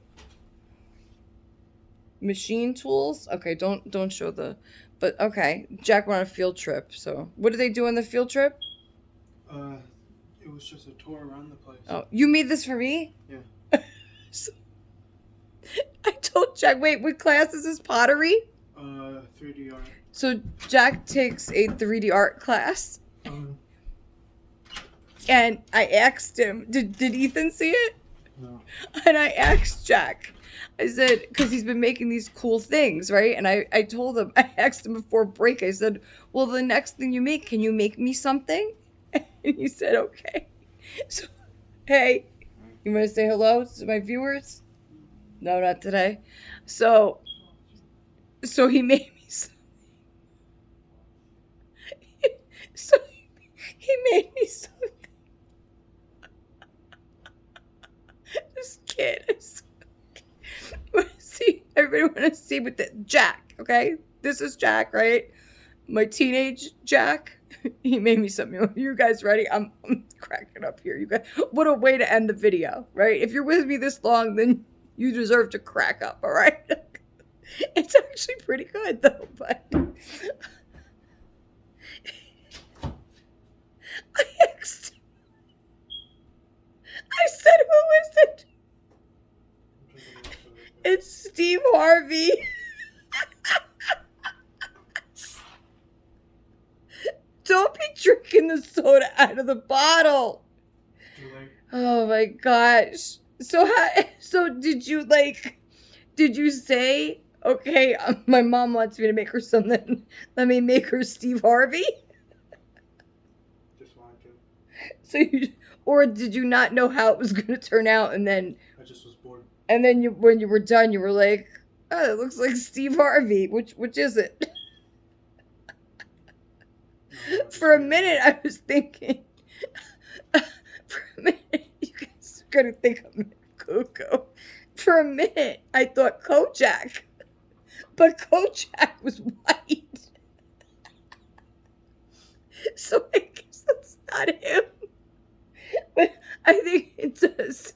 Machine tools? Okay, don't show but okay. Jack went on a field trip, so what did they do on the field trip? It was just a tour around the place. Oh, you made this for me? Yeah. So, I told Jack, wait, what class is this, pottery? 3D art. So Jack takes a 3D art class. And I asked him, did Ethan see it? No. And I asked Jack, I said, because he's been making these cool things, right? And I told him, I asked him before break, I said, well, the next thing you make, can you make me something? And he said, okay. So, hey, you want to say hello to my viewers? No, not today. So he made me something. So he made me something. This kid is. Everybody want to see with the Jack, okay? This is Jack, right? My teenage Jack. He made me something. You guys ready? I'm cracking up here. You guys, what a way to end the video, right? If you're with me this long, then you deserve to crack up, all right? It's actually pretty good though, but I asked. I said, who is it? It's Steve Harvey. Don't be drinking the soda out of the bottle. Too late. Oh my gosh. So did you did you say, okay, my mom wants me to make her something. Let me make her Steve Harvey? Just wanted to. So or did you not know how it was going to turn out I just was bored. and then when you were done you were like, "Oh, it looks like Steve Harvey. Which is it?" No, For a minute I was thinking for a minute you guys are going to think I'm Coco. For a minute I thought Kojak. But Kojak was white. So I guess that's not him. But I think it does.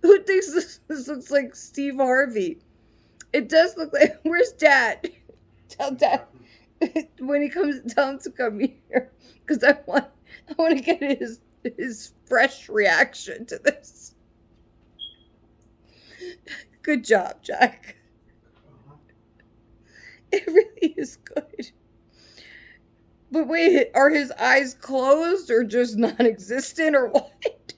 Who thinks this looks like Steve Harvey? It does look like. Where's Dad? Tell Dad when he comes. Tell him to come here because I want to get his fresh reaction to this. Good job, Jack. It really is good. But wait, are his eyes closed or just non-existent or what?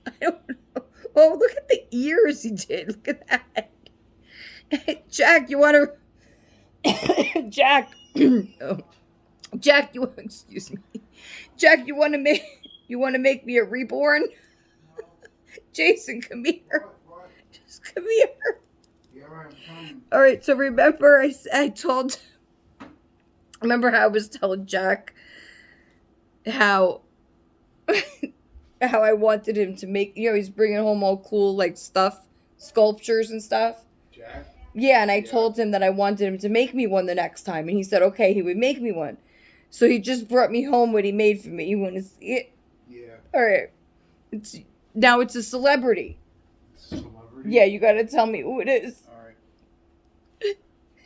I don't know. Oh, look at the ears he did. Look at that. Hey, Jack, you want to? Jack. Oh. Jack, you excuse me. Jack, you want to make me a reborn? Jason, come here. What? Just come here. Yeah, right, I'm coming. All right. So remember, I told. Remember how I was telling Jack how how I wanted him to make. He's bringing home all cool stuff, sculptures and stuff. Jack? Yeah, and I told him that I wanted him to make me one the next time, and he said okay, he would make me one. So he just brought me home what he made for me. You want to see it? Yeah. All right. Now it's a celebrity. Celebrity? Yeah, you got to tell me who it is. All right.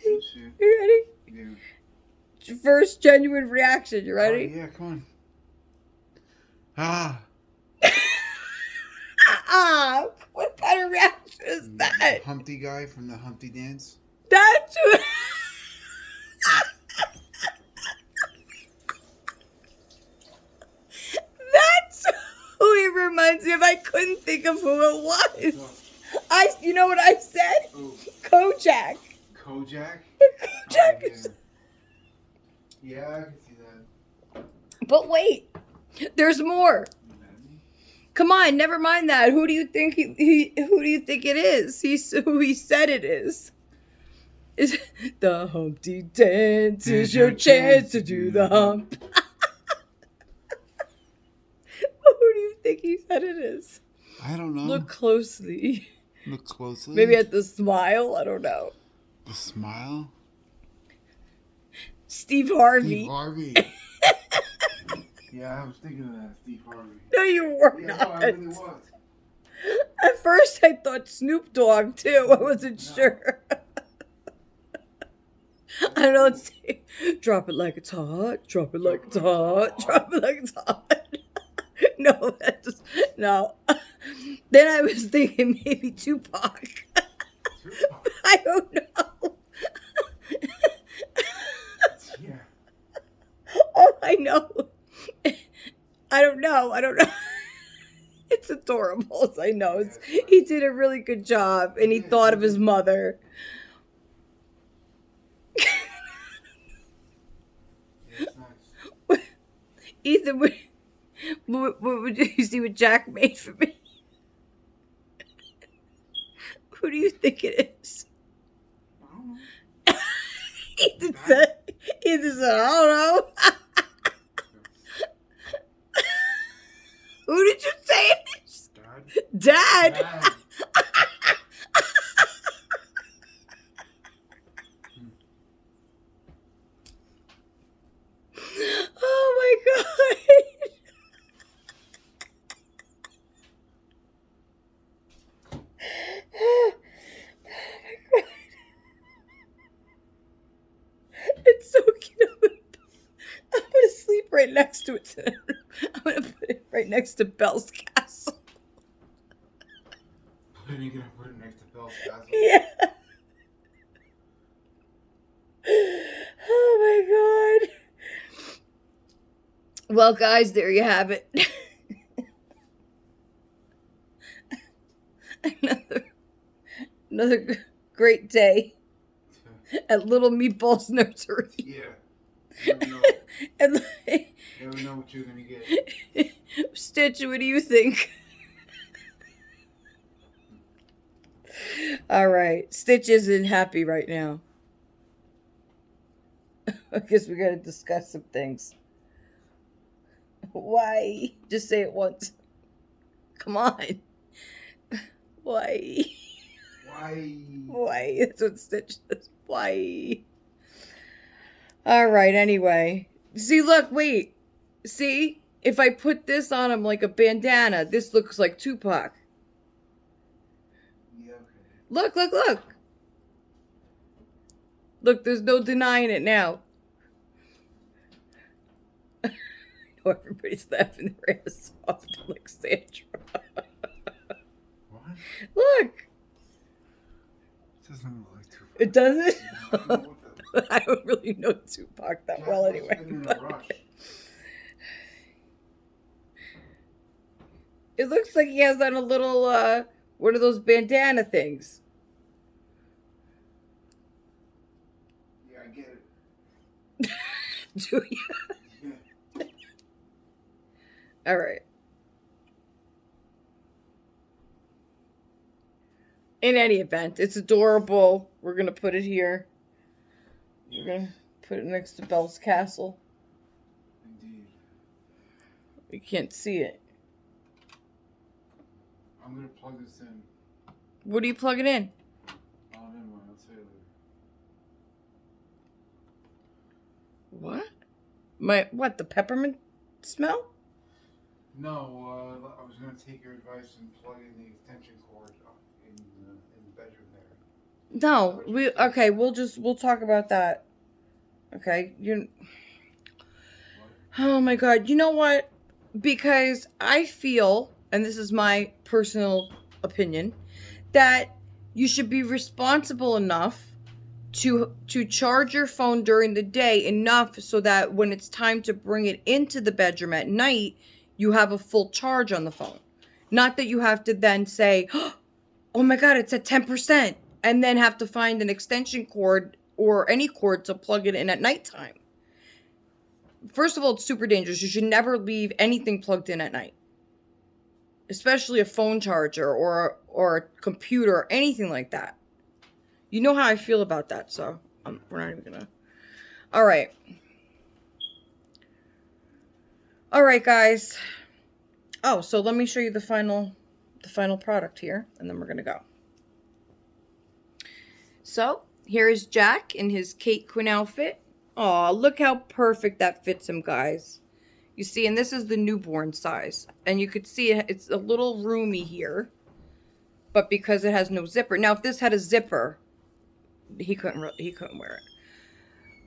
Let's see. You ready? Yeah. First genuine reaction. You ready? Yeah, come on. Ah. Ah, what kind of reaction is that? Humpty guy from the Humpty Dance. That's who. That's who he reminds me of. I couldn't think of who it was. You know what I said? Ooh. Kojak. Kojak? Kojak Oh, is. yeah, I can see that. But wait, there's more. Come on, never mind that. Who do you think who do you think it is? He's who he said it is. Is the Humpty Dance is your chance to do the hump. Who do you think he said it is? I don't know. Look closely. Look closely. Maybe at the smile. I don't know. The smile. Steve Harvey. Steve Harvey. Yeah, I was thinking of that, Steve Harvey. No, you were Yeah, not. no, I really was. At first, I thought Snoop Dogg too. I wasn't sure. I don't know. Let's see. Drop it like it's hot. Drop it like it's hot. Drop it like it's hot. No, that's no. Then I was thinking maybe Tupac. Tupac. I don't know. Yeah. All I know. I don't know. It's adorable. I know. He did a really good job, and he thought of his mother. It's nice. Ethan, what would you see what Jack made for me? Who do you think it is? I don't know. Ethan said, I don't know. Who did you say it is? Dad. Dad. Oh my god. Oh my god. It's so cute. I'm gonna sleep right next to it. I'm gonna put it right right next to Belle's castle. When are you gonna put it next to Belle's castle? Yeah. Oh my god. Well, guys, there you have it. another another great day at Little Meatball's nursery. Yeah. Never know. And Never know what you're gonna get. Stitch, what do you think? All right, Stitch isn't happy right now. I guess we gotta discuss some things. Why? Just say it once. Come on. Why? Why? Why? That's what Stitch says. Why? All right, anyway. See, look, wait. See? If I put this on him like a bandana, this looks like Tupac. Yeah, okay. Look, look, look. Look, there's no denying it now. Everybody's laughing their ass off to Alexandra. What? Look. It doesn't look like Tupac. It doesn't? I don't know what I don't really know Tupac that well anyway. In a rush. It looks like he has on a little, one of those bandana things. Yeah, I get it. Do you? Yeah. All right. In any event, it's adorable. We're going to put it here. We're going to put it next to Belle's castle. Indeed. You can't see it. I'm gonna plug this in. What are you plugging in? Oh, never mind. I'll tell you later. What? What, the peppermint smell? No, I was gonna take your advice and plug in the extension cord in the bedroom there. No, okay, we'll talk about that. Okay, oh my god, you know what? Because I feel, and this is my personal opinion, that you should be responsible enough to charge your phone during the day enough so that when it's time to bring it into the bedroom at night, you have a full charge on the phone. Not that you have to then say, oh my god, it's at 10%, and then have to find an extension cord or any cord to plug it in at nighttime. First of all, it's super dangerous. You should never leave anything plugged in at night. Especially a phone charger or a computer or anything like that. You know how I feel about that, so we're not even gonna. All right. All right, guys. Oh, so let me show you the final product here, and then we're gonna go. So here is Jack in his Kate Quinn outfit. Aw, look how perfect that fits him, guys. You see, and this is the newborn size. And you could see it's a little roomy here. But because it has no zipper. Now, if this had a zipper, he couldn't wear it.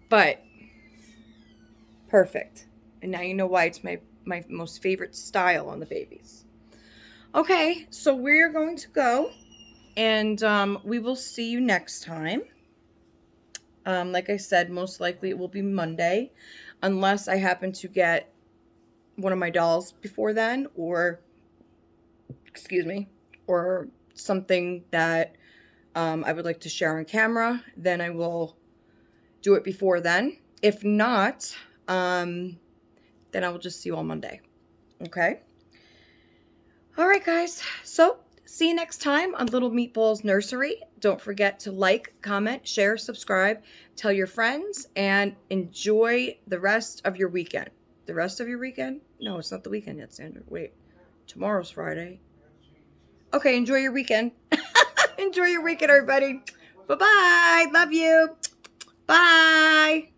But, perfect. And now you know why it's my most favorite style on the babies. Okay, so we're going to go. And we will see you next time. Like I said, most likely it will be Monday, unless I happen to get one of my dolls before then, or, excuse me, or something that I would like to share on camera, then I will do it before then. If not, then I will just see you on Monday. Okay? All right, guys. So, see you next time on Little Meatball's Nursery. Don't forget to like, comment, share, subscribe, tell your friends, and enjoy the rest of your weekend. The rest of your weekend? No, it's not the weekend yet, Sandra. Wait, tomorrow's Friday. Okay, enjoy your weekend. Enjoy your weekend, everybody. Bye-bye. Love you. Bye.